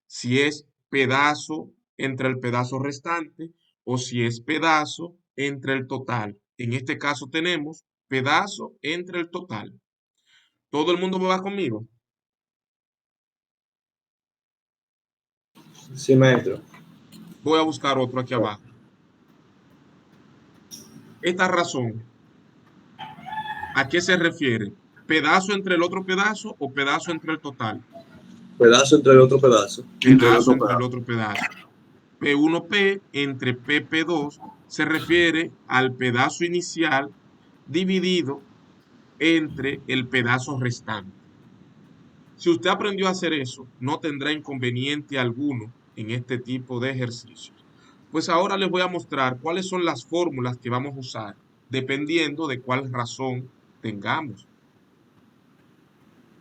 Si es pedazo entre el pedazo restante o si es pedazo entre el total. En este caso tenemos pedazo entre el total. ¿Todo el mundo me va conmigo? Sí, maestro. Voy a buscar otro aquí abajo. Esta razón, ¿a qué se refiere? ¿Pedazo entre el otro pedazo o pedazo entre el total? Pedazo entre el otro pedazo. Entre el Pedazo otro entre el pedazo. otro pedazo. P1P entre PP2 se refiere al pedazo inicial dividido entre el pedazo restante. Si usted aprendió a hacer eso, no tendrá inconveniente alguno en este tipo de ejercicios. Pues ahora les voy a mostrar cuáles son las fórmulas que vamos a usar dependiendo de cuál razón tengamos.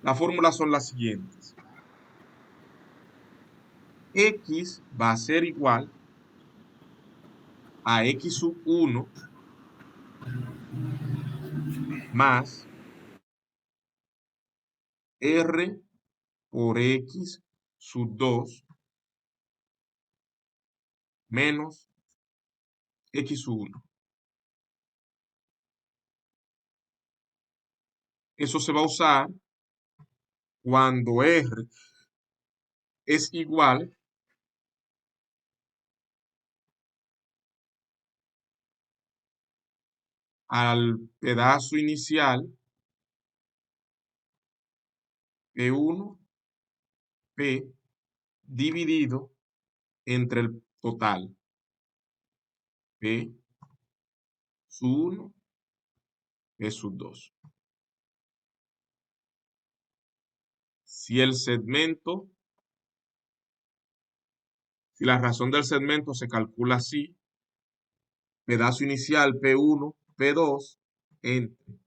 Las fórmulas son las siguientes. X va a ser igual a X sub 1 más R por X sub 2 menos X sub 1. Eso se va a usar cuando R es igual al pedazo inicial P1, P dividido entre el total P sub 1, P sub 2. Si la razón del segmento se calcula así, pedazo inicial P1, P2, entre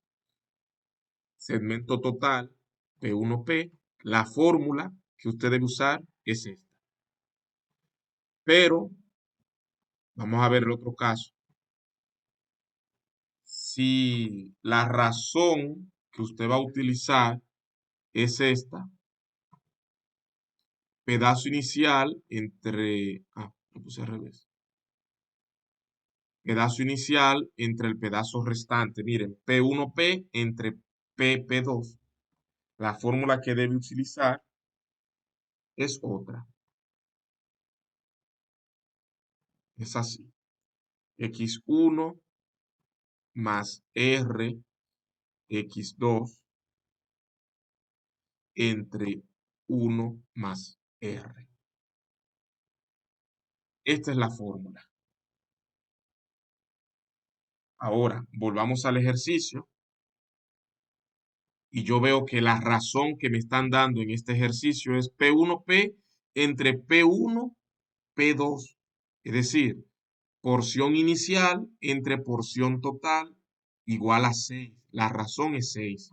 segmento total P1P, la fórmula que usted debe usar es esta. Pero, vamos a ver el otro caso. Si la razón que usted va a utilizar es esta, pedazo inicial entre, lo puse al revés. Pedazo inicial entre el pedazo restante. Miren, P1P entre P2. La fórmula que debe utilizar es otra. Es así. X1 más R X2 entre 1 más R. Esta es la fórmula. Ahora, volvamos al ejercicio. Y yo veo que la razón que me están dando en este ejercicio es P1P entre P1, P2. Es decir, porción inicial entre porción total igual a 6. La razón es 6.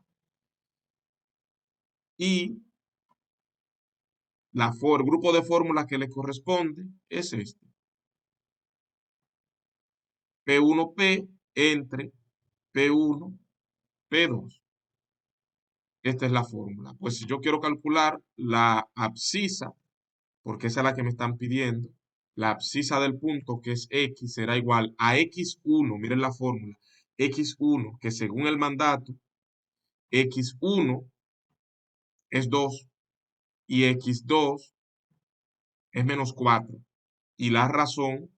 Y el grupo de fórmulas que le corresponde es este. P1P entre P1, P2. Esta es la fórmula. Pues si yo quiero calcular la abscisa, porque esa es la que me están pidiendo, la abscisa del punto, que es X, será igual a X1, miren la fórmula, X1, que según el mandato, X1 es 2 y X2 es menos 4 y la razón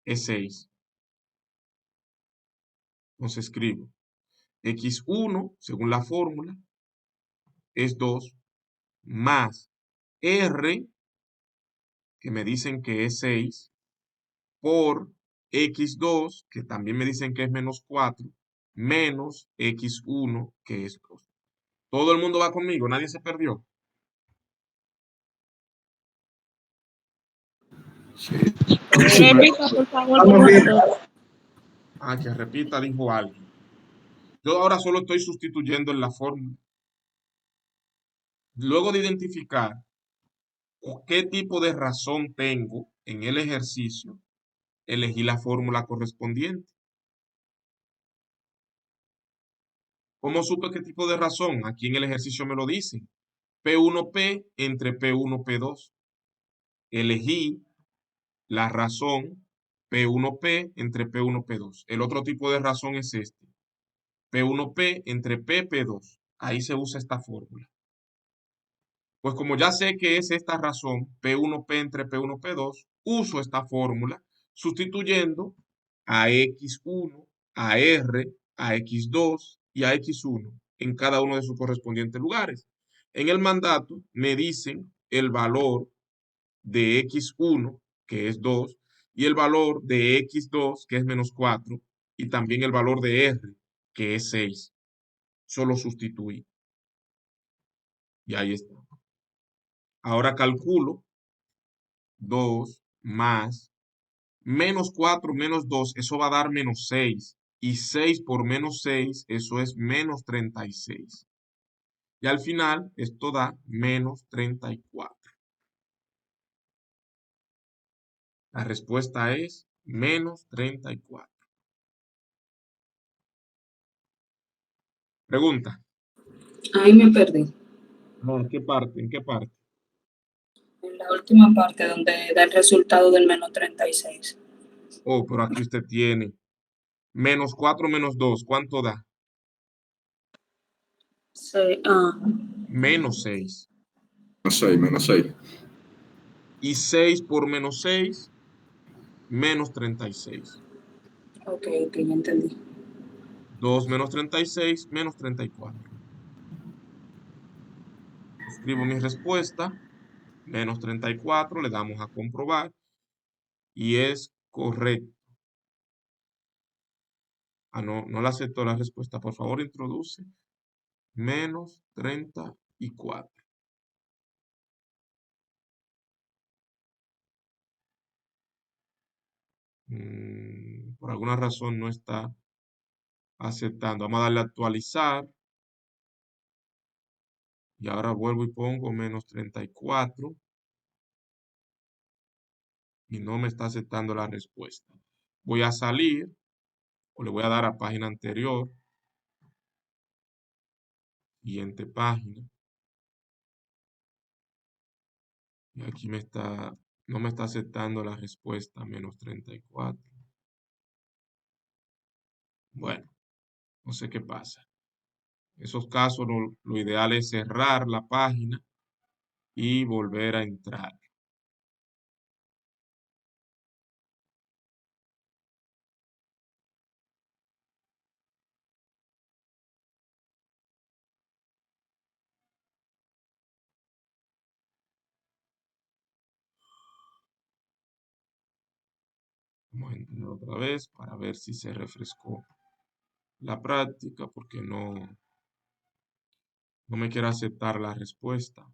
es 6. Entonces escribo X1, según la fórmula, es 2 más R, que me dicen que es 6, por X2, que también me dicen que es menos 4, menos X1, que es 2. Todo el mundo va conmigo, nadie se perdió. Sí. Repita, por favor, Vamos bien. Que repita, dijo alguien. Yo ahora solo estoy sustituyendo en la fórmula. Luego de identificar qué tipo de razón tengo en el ejercicio, elegí la fórmula correspondiente. ¿Cómo supe qué tipo de razón? Aquí en el ejercicio me lo dicen. P1P entre P1, P2. Elegí la razón P1P entre P1, P2. El otro tipo de razón es este. P1P entre P, P2. Ahí se usa esta fórmula. Pues como ya sé que es esta razón, P1P entre P1, P2, uso esta fórmula sustituyendo a X1, a R, a X2 y a X1 en cada uno de sus correspondientes lugares. En el mandato me dicen el valor de X1, que es 2, y el valor de X2, que es menos 4, y también el valor de R, que es 6. Solo sustituí. Y ahí está. Ahora calculo 2 más menos 4 menos 2, eso va a dar menos 6. Y 6 por menos 6, eso es menos 36. Y al final, esto da menos 34. La respuesta es menos 34. Pregunta. Ahí me perdí. ¿En qué parte? ¿En qué parte? En la última parte donde da el resultado del menos 36. Oh, pero aquí usted tiene menos 4 menos 2. ¿Cuánto da? Sí, Menos 6. Menos 6. Y 6 por menos 6, menos 36. ok, ya entendí. 2 menos 36 menos 34. Escribo mi respuesta, menos 34, le damos a comprobar y es correcto. No le acepto la respuesta. Por favor, introduce menos 34. Por alguna razón no está aceptando. Vamos a darle a actualizar. Y ahora vuelvo y pongo menos 34. Y no me está aceptando la respuesta. Voy a salir o le voy a dar a página anterior. Siguiente página. Y aquí no me está aceptando la respuesta, menos 34. Bueno, no sé qué pasa. En esos casos lo ideal es cerrar la página y volver a entrar. Vamos a entrar otra vez para ver si se refrescó la práctica, porque no me quiere aceptar la respuesta.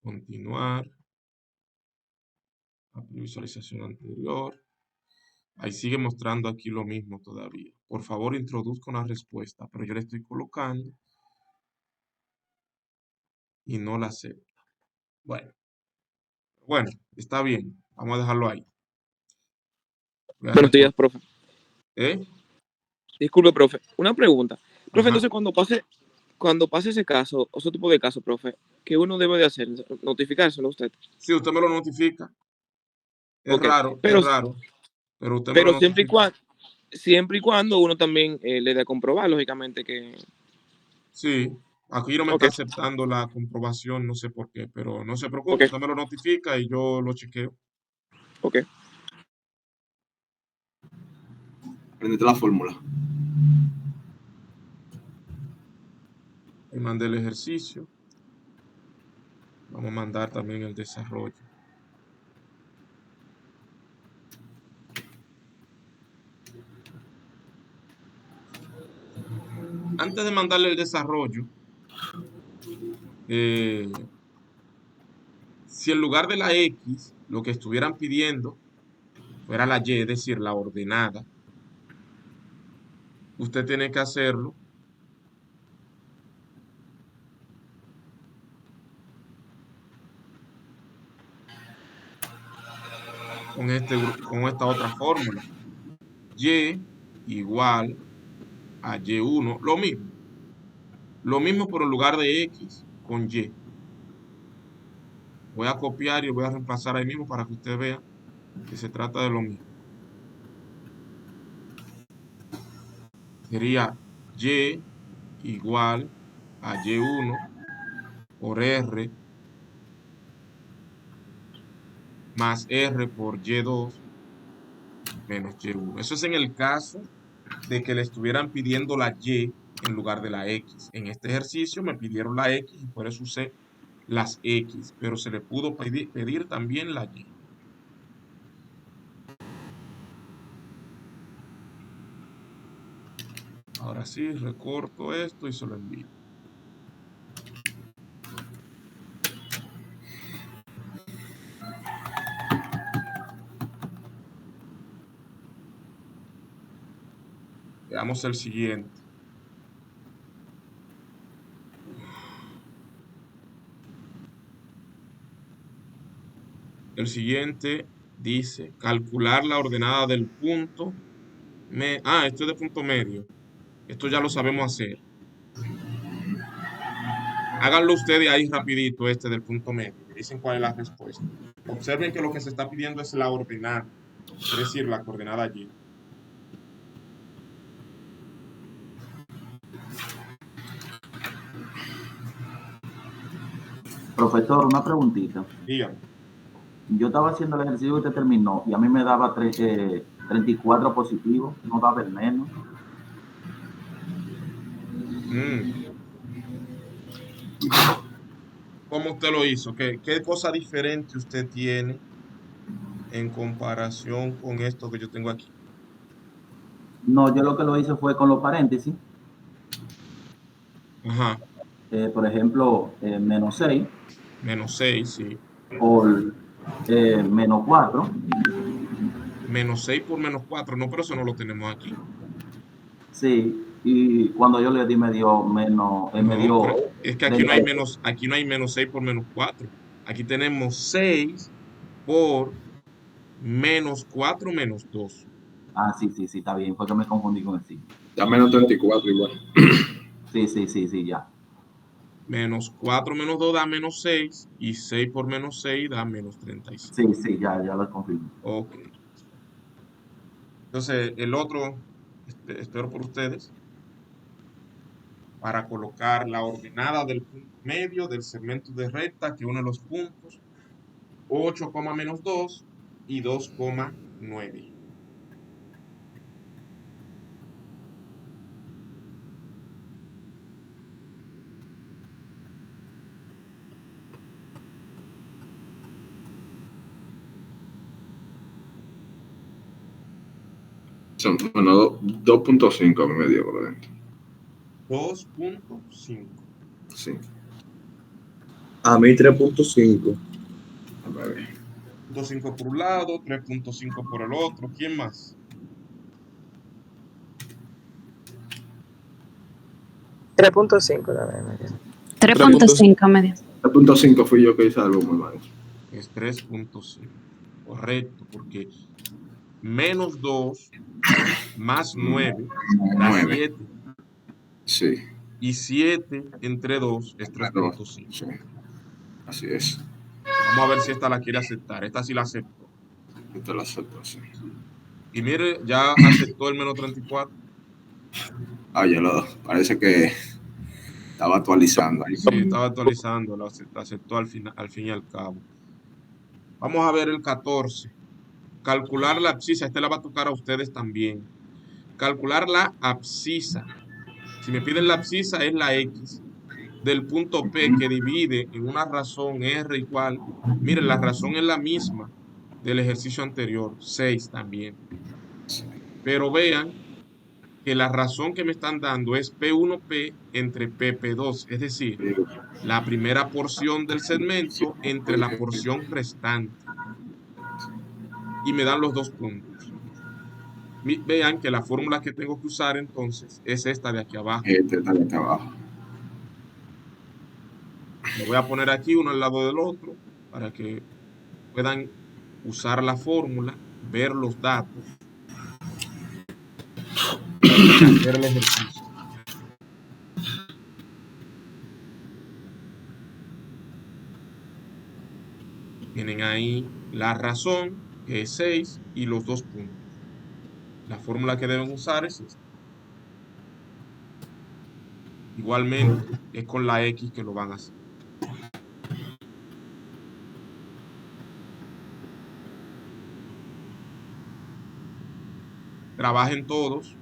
Continuar. La visualización anterior. Ahí sigue mostrando aquí lo mismo todavía. Por favor, introduzca una respuesta, pero yo le estoy colocando y no la acepta. Bueno, está bien. Vamos a dejarlo ahí. Buenos días, profe. ¿Eh? Disculpe, profe. Una pregunta. Profe, Ajá. entonces cuando pase ese caso, o ese tipo de caso, profe, ¿qué uno debe de hacer? Notificárselo a usted. Si usted me lo notifica. Es Ok. raro, Pero pero usted me lo notifica. siempre y cuando uno también le dé a comprobar, lógicamente, que... Sí, aquí no me Ok, está aceptando la comprobación, no sé por qué, pero no se preocupe, ok, usted me lo notifica y yo lo chequeo. ok. Aprendete la fórmula. Y mandé el ejercicio. Vamos a mandar también el desarrollo. Antes de mandarle el desarrollo, si en lugar de la X, lo que estuvieran pidiendo fuera la Y, es decir, la ordenada, usted tiene que hacerlo con esta otra fórmula. Y igual a Y1, lo mismo. Lo mismo, pero en lugar de X, con Y. Voy a copiar y voy a reemplazar ahí mismo para que usted vea que se trata de lo mismo. Sería Y igual a Y1 por R más R por Y2 menos Y1. Eso es en el caso de que le estuvieran pidiendo la Y en lugar de la X. En este ejercicio me pidieron la X y por eso usé las X, pero se le pudo pedir también la Y. Ahora sí, recorto esto y se lo envío. Veamos el siguiente. El siguiente dice, calcular la ordenada del punto. Esto es de punto medio. Esto ya lo sabemos hacer. Háganlo ustedes ahí rapidito este del punto medio. Me dicen cuál es la respuesta. Observen que lo que se está pidiendo es la ordenada. Es decir, la coordenada Y. Profesor, una preguntita. Díganme. Yo estaba haciendo el ejercicio que usted terminó y a mí me daba 34 positivo, no va a haber menos. ¿Cómo usted lo hizo? ¿Qué cosa diferente usted tiene en comparación con esto que yo tengo aquí? No, yo lo que lo hice fue con los paréntesis. Ajá, Por ejemplo, menos 6 menos 6, sí. por menos 4. Menos 6 por menos 4, no, pero eso no lo tenemos aquí. Sí, y cuando yo le di me dio menos, me No, dio pero es que aquí no hay menos 6 por menos 4. Aquí tenemos 6 por menos 4 menos 2. Ah, sí, sí, sí, está bien, fue que me confundí con el signo. Da menos 34 igual. Sí, sí, sí, sí, ya. Menos 4 menos 2 da menos 6 y 6 por menos 6 da menos 35. Sí, sí, ya lo confirmé. Ok. Entonces, el otro, espero por ustedes, para colocar la ordenada del punto medio del segmento de recta que une los puntos 8, menos 2 y 2,9. Son, bueno, 2.5 me dio por dentro. 2,5. Sí. A mí 3.5. A ver. 3.5 por un lado, 3.5 por el otro. ¿Quién más? 3.5 también me dio. 3.5 me dio. 3.5 fui yo que hice algo muy mal. Es 3.5. Correcto, porque menos 2 más 9 da 9. 7. Sí. Y 7 entre 2 es Claro. 3.5. Sí. Así es. Vamos a ver si esta la quiere aceptar. Esta sí la aceptó. Esto lo acepto, sí. Y mire, ya aceptó el menos 34. Ah, ya lo. Parece que estaba actualizando ahí. Sí, estaba actualizando, la aceptó al fin y al cabo. Vamos a ver el 14. Calcular la abscisa. Este la va a tocar a ustedes también. Calcular la abscisa. Si me piden la abscisa es la X del punto P que divide en una razón R igual. Miren, la razón es la misma del ejercicio anterior, 6 también. Pero vean que la razón que me están dando es P1P entre PP2, es decir, la primera porción del segmento entre la porción restante. Y me dan los 2 puntos. Vean que la fórmula que tengo que usar entonces es esta de aquí abajo. Este está aquí abajo. Lo voy a poner aquí uno al lado del otro para que puedan usar la fórmula, ver los datos y hacer el ejercicio. Tienen ahí la razón, que es 6, y los 2 puntos. La fórmula que deben usar es esta. Igualmente, es con la X que lo van a hacer. Trabajen todos.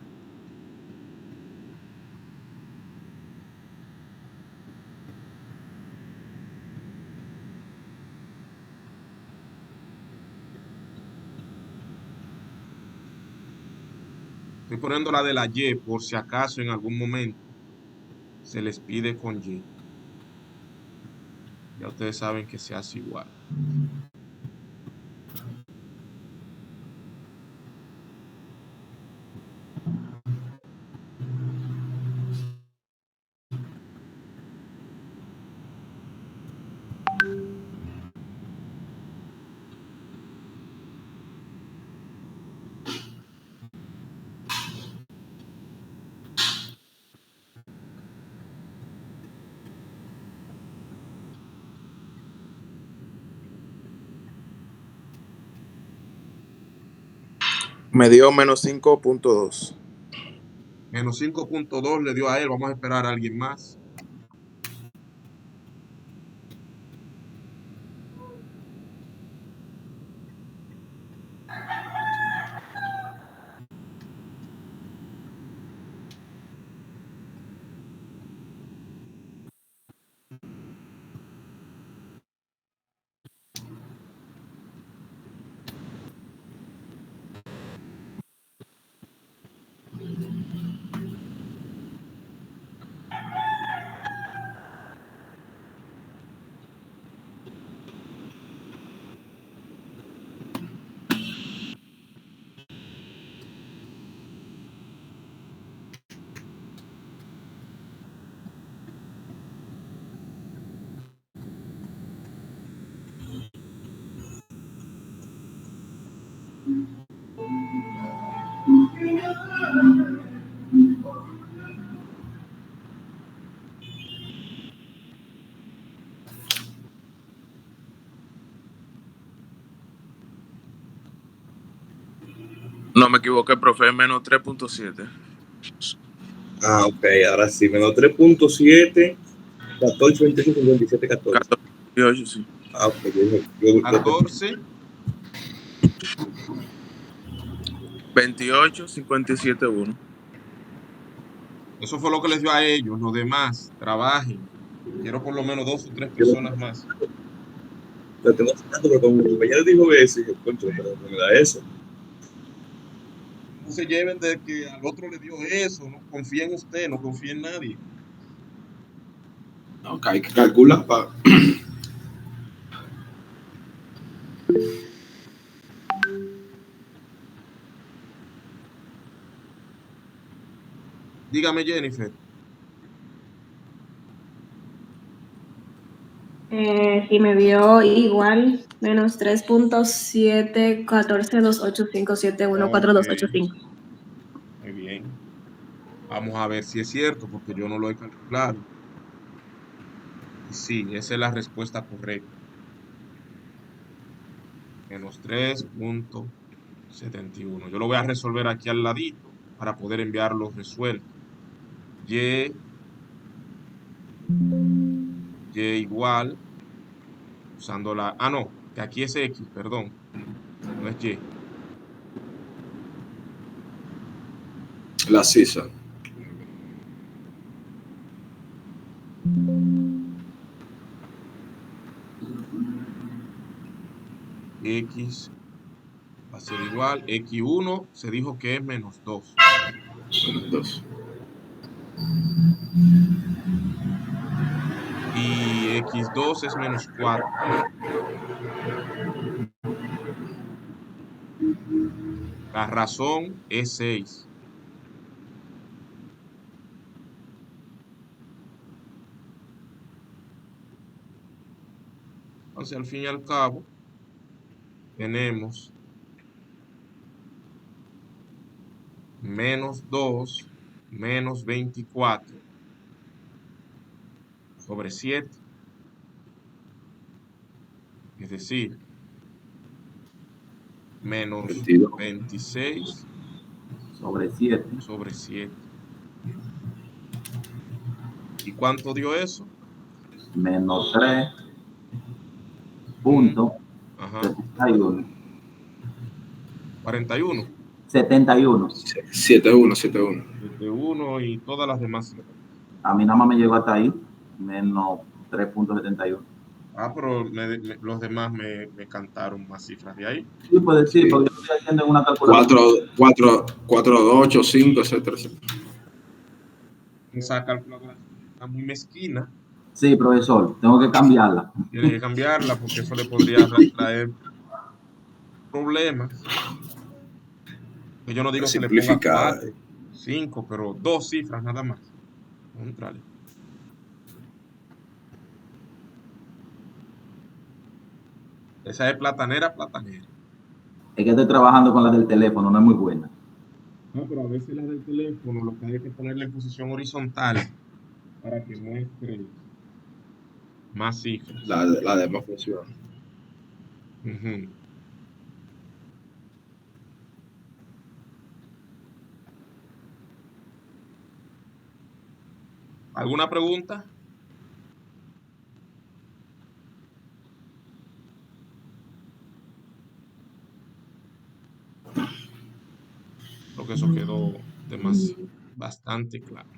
Estoy poniendo la de la Y por si acaso en algún momento se les pide con Y. Ya ustedes saben que se hace igual. Me dio menos 5.2. Menos 5.2 le dio a él. Vamos a esperar a alguien más. No me equivoqué, profe, es menos 3.7. Ah, ok, ahora sí, menos 3.7, 14, 25, 57, 14. 14, sí. Ah, ok, yo 14, 28, 57, 1. eso fue lo que les dio a ellos. Los demás, trabajen. Quiero por lo menos 2 o 3 yo personas más. lo tengo sacando, pero como mi compañero dijo eso, dije, concho, pero no me da eso. No se lleven de que al otro le dio eso. No confía en usted, no confía en nadie. No, que hay que calcular para. Dígame, Jennifer. Sí, me dio igual, menos 3.7, 14, 2, 8, 5, 7, 1, 4, Ok, 2, 8, 5. muy bien. Vamos a ver si es cierto, porque yo no lo he calculado. Y sí, esa es la respuesta correcta. Menos 3.71. Yo lo voy a resolver aquí al ladito para poder enviarlo resuelto. Y, y igual, usando la... Ah, no, que aquí es X, perdón. No es Y. La CISA. X va a ser igual. X1 se dijo que es menos 2. Entonces, Y X2 es menos 4. La razón es 6. Entonces, al fin y al cabo, tenemos menos 2 menos 24 sobre 7. Es decir, menos 22. 26 sobre 7 sobre 7. ¿Y cuánto dio eso? menos 3 Mm, punto ajá, 71. 41, 71. 7-1, 7-1. 71 y todas las demás cifras. A mí nada más me llegó hasta ahí, menos 3.71. Ah, pero los demás me cantaron más cifras de ahí. Sí, puede decir, Sí. porque yo estoy haciendo en una calculadora. 4, 2, 8, 5, etcétera, etcétera. Esa calculadora está muy mezquina. Sí, profesor, tengo que cambiarla. Tiene que cambiarla porque eso le podría traer problemas. Que yo no digo que le ponga Simplificada. 4, 5, pero 2 cifras nada más. Contrale. Esa es platanera, platanera. Es que estoy trabajando con la del teléfono, no es muy buena. No, pero a veces la del teléfono lo que hay que ponerle en posición horizontal para que muestre más cifras. La demás funciona. Ujú. ¿Alguna pregunta? Creo que eso quedó bastante claro.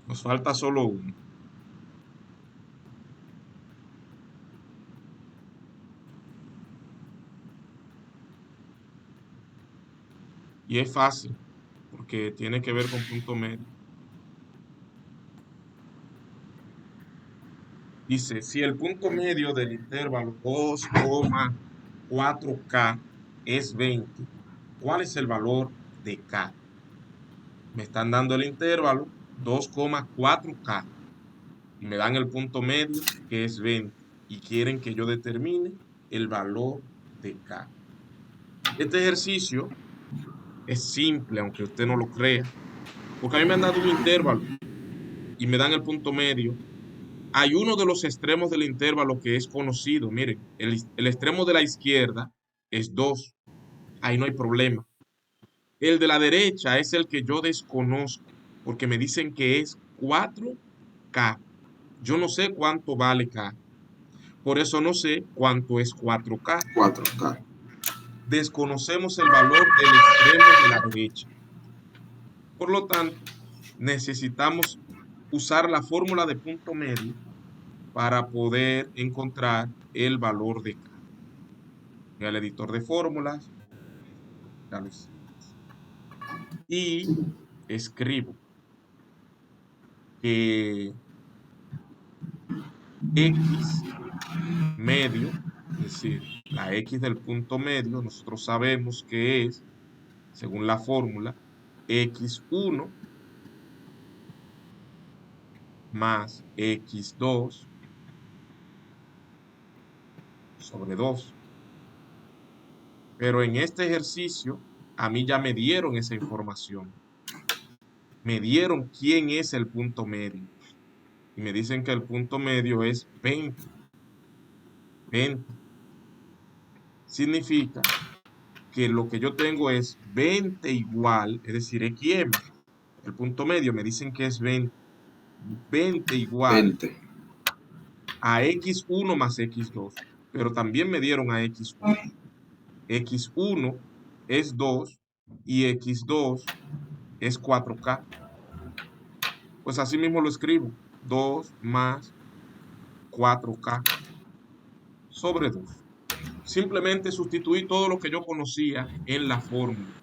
Nos falta solo uno. Y es fácil, porque tiene que ver con punto medio. Dice, si el punto medio del intervalo 2,4K es 20, ¿cuál es el valor de K? Me están dando el intervalo 2,4K y me dan el punto medio que es 20 y quieren que yo determine el valor de K. Este ejercicio Es simple, aunque usted no lo crea. Porque a mí me han dado un intervalo y me dan el punto medio. Hay uno de los extremos del intervalo que es conocido. Miren, el extremo de la izquierda es 2. Ahí no hay problema. El de la derecha es el que yo desconozco, porque me dicen que es 4K. Yo no sé cuánto vale K. Por eso no sé cuánto es 4K. 4K. Desconocemos el valor del extremo de la derecha. Por lo tanto, necesitamos usar la fórmula de punto medio para poder encontrar el valor de K. En el editor de fórmulas, ya lo hicimos. Y escribo que X medio, es decir, la X del punto medio, nosotros sabemos que es, según la fórmula, X1 más X2 sobre 2. Pero en este ejercicio, a mí ya me dieron esa información. Me dieron quién es el punto medio. Y me dicen que el punto medio es 20. 20. Significa que lo que yo tengo es 20 igual, es decir, XM. El punto medio me dicen que es 20. 20 igual 20. a X1 más X2. Pero también me dieron a X1. X1 es 2 y X2 es 4K. Pues así mismo lo escribo. 2 más 4K sobre 2. Simplemente sustituí todo lo que yo conocía en la fórmula.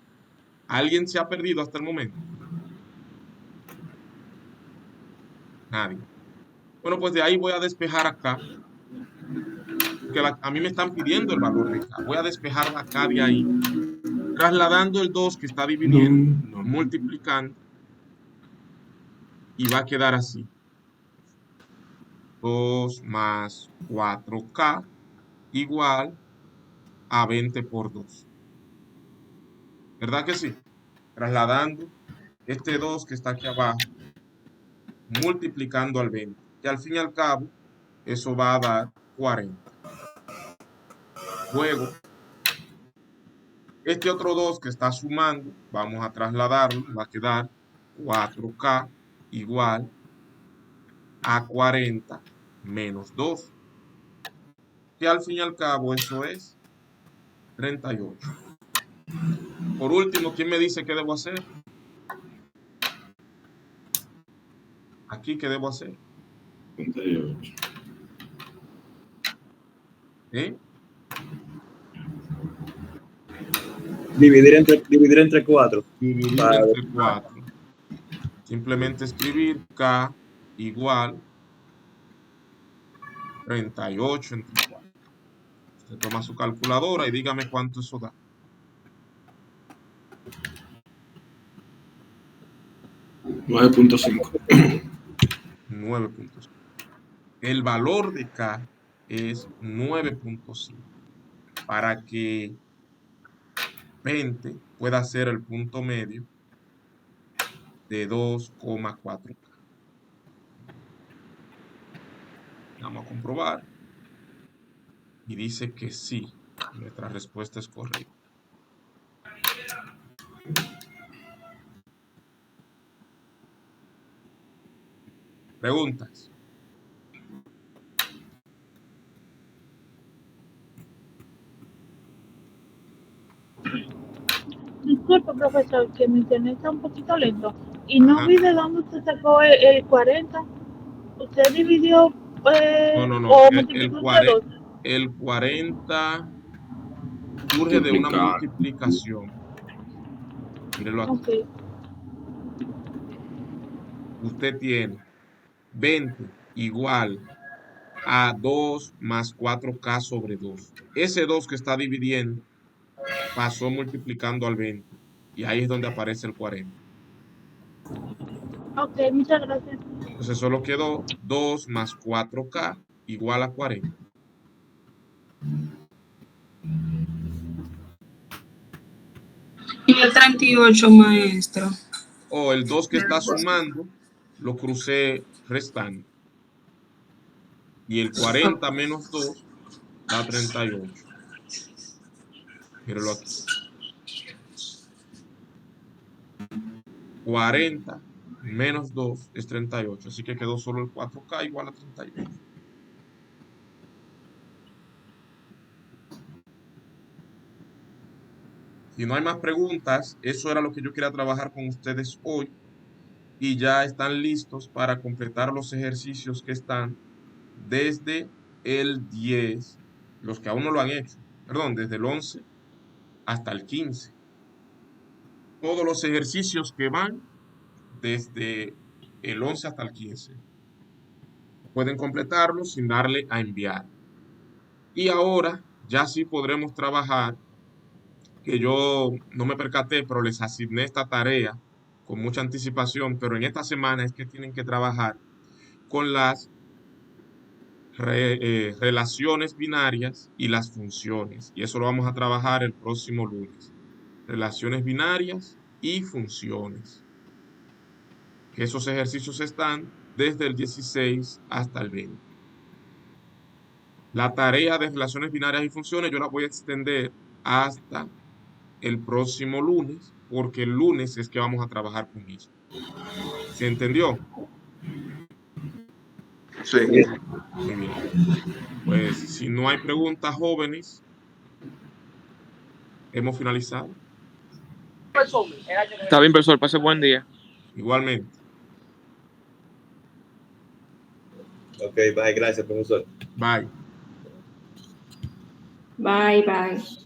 ¿Alguien se ha perdido hasta el momento? Nadie. Bueno, pues de ahí voy a despejar acá. Porque a mí me están pidiendo el valor de K. Voy a despejar acá de ahí. Trasladando el 2 que está dividiendo, multiplicando. Y va a quedar así. 2 más 4K igual a 20 por 2. ¿Verdad que sí? Trasladando este 2 que está aquí abajo, multiplicando al 20. Y al fin y al cabo, eso va a dar 40. Luego, este otro 2 que está sumando, vamos a trasladarlo, va a quedar 4K igual a 40 menos 2. Que al fin y al cabo eso es 38. Por último, ¿quién me dice qué debo hacer? Aquí, ¿qué debo hacer? 38. ¿Eh? Dividir entre 4. Dividir entre 4. Simplemente escribir K igual 38 entre 4. Usted toma su calculadora y dígame cuánto eso da. 9.5. 9.5. El valor de K es 9.5. Para que 20 pueda ser el punto medio de 2,4K. Vamos a comprobar. Y dice que sí. Nuestra respuesta es correcta. ¿Preguntas? Disculpe, profesor, que mi internet está un poquito lento. Y no Ajá. vi de dónde usted sacó el 40. Usted dividió No. o multiplicó entre 2. El 40 surge de una multiplicación. Mírelo aquí. Ok. Usted tiene 20 igual a 2 más 4K sobre 2. Ese 2 que está dividiendo pasó multiplicando al 20. Y ahí es donde aparece el 40. Ok, muchas gracias. Entonces solo quedó 2 más 4K igual a 40. Y el 38, maestro. O el 2 que está sumando, lo crucé restando. Y el 40 menos 2 da 38. Míralo aquí. 40 menos 2 es 38. Así que quedó solo el 4K igual a 38. Si no hay más preguntas, eso era lo que yo quería trabajar con ustedes hoy. Y ya están listos para completar los ejercicios que están desde el 10, los que aún no lo han hecho, perdón, desde el 11 hasta el 15. Todos los ejercicios que van desde el 11 hasta el 15. Pueden completarlos sin darle a enviar. Y ahora ya sí podremos trabajar, que yo no me percaté, pero les asigné esta tarea con mucha anticipación, pero en esta semana es que tienen que trabajar con las relaciones binarias y las funciones. Y eso lo vamos a trabajar el próximo lunes. Relaciones binarias y funciones. Que esos ejercicios están desde el 16 hasta el 20. La tarea de relaciones binarias y funciones yo la voy a extender hasta el próximo lunes, porque el lunes es que vamos a trabajar con eso. ¿Se entendió? Sí. Muy bien. Pues si no hay preguntas, jóvenes, hemos finalizado. Está bien, profesor. Pase buen día. Igualmente. Ok, bye, gracias, profesor. Bye. Bye, bye.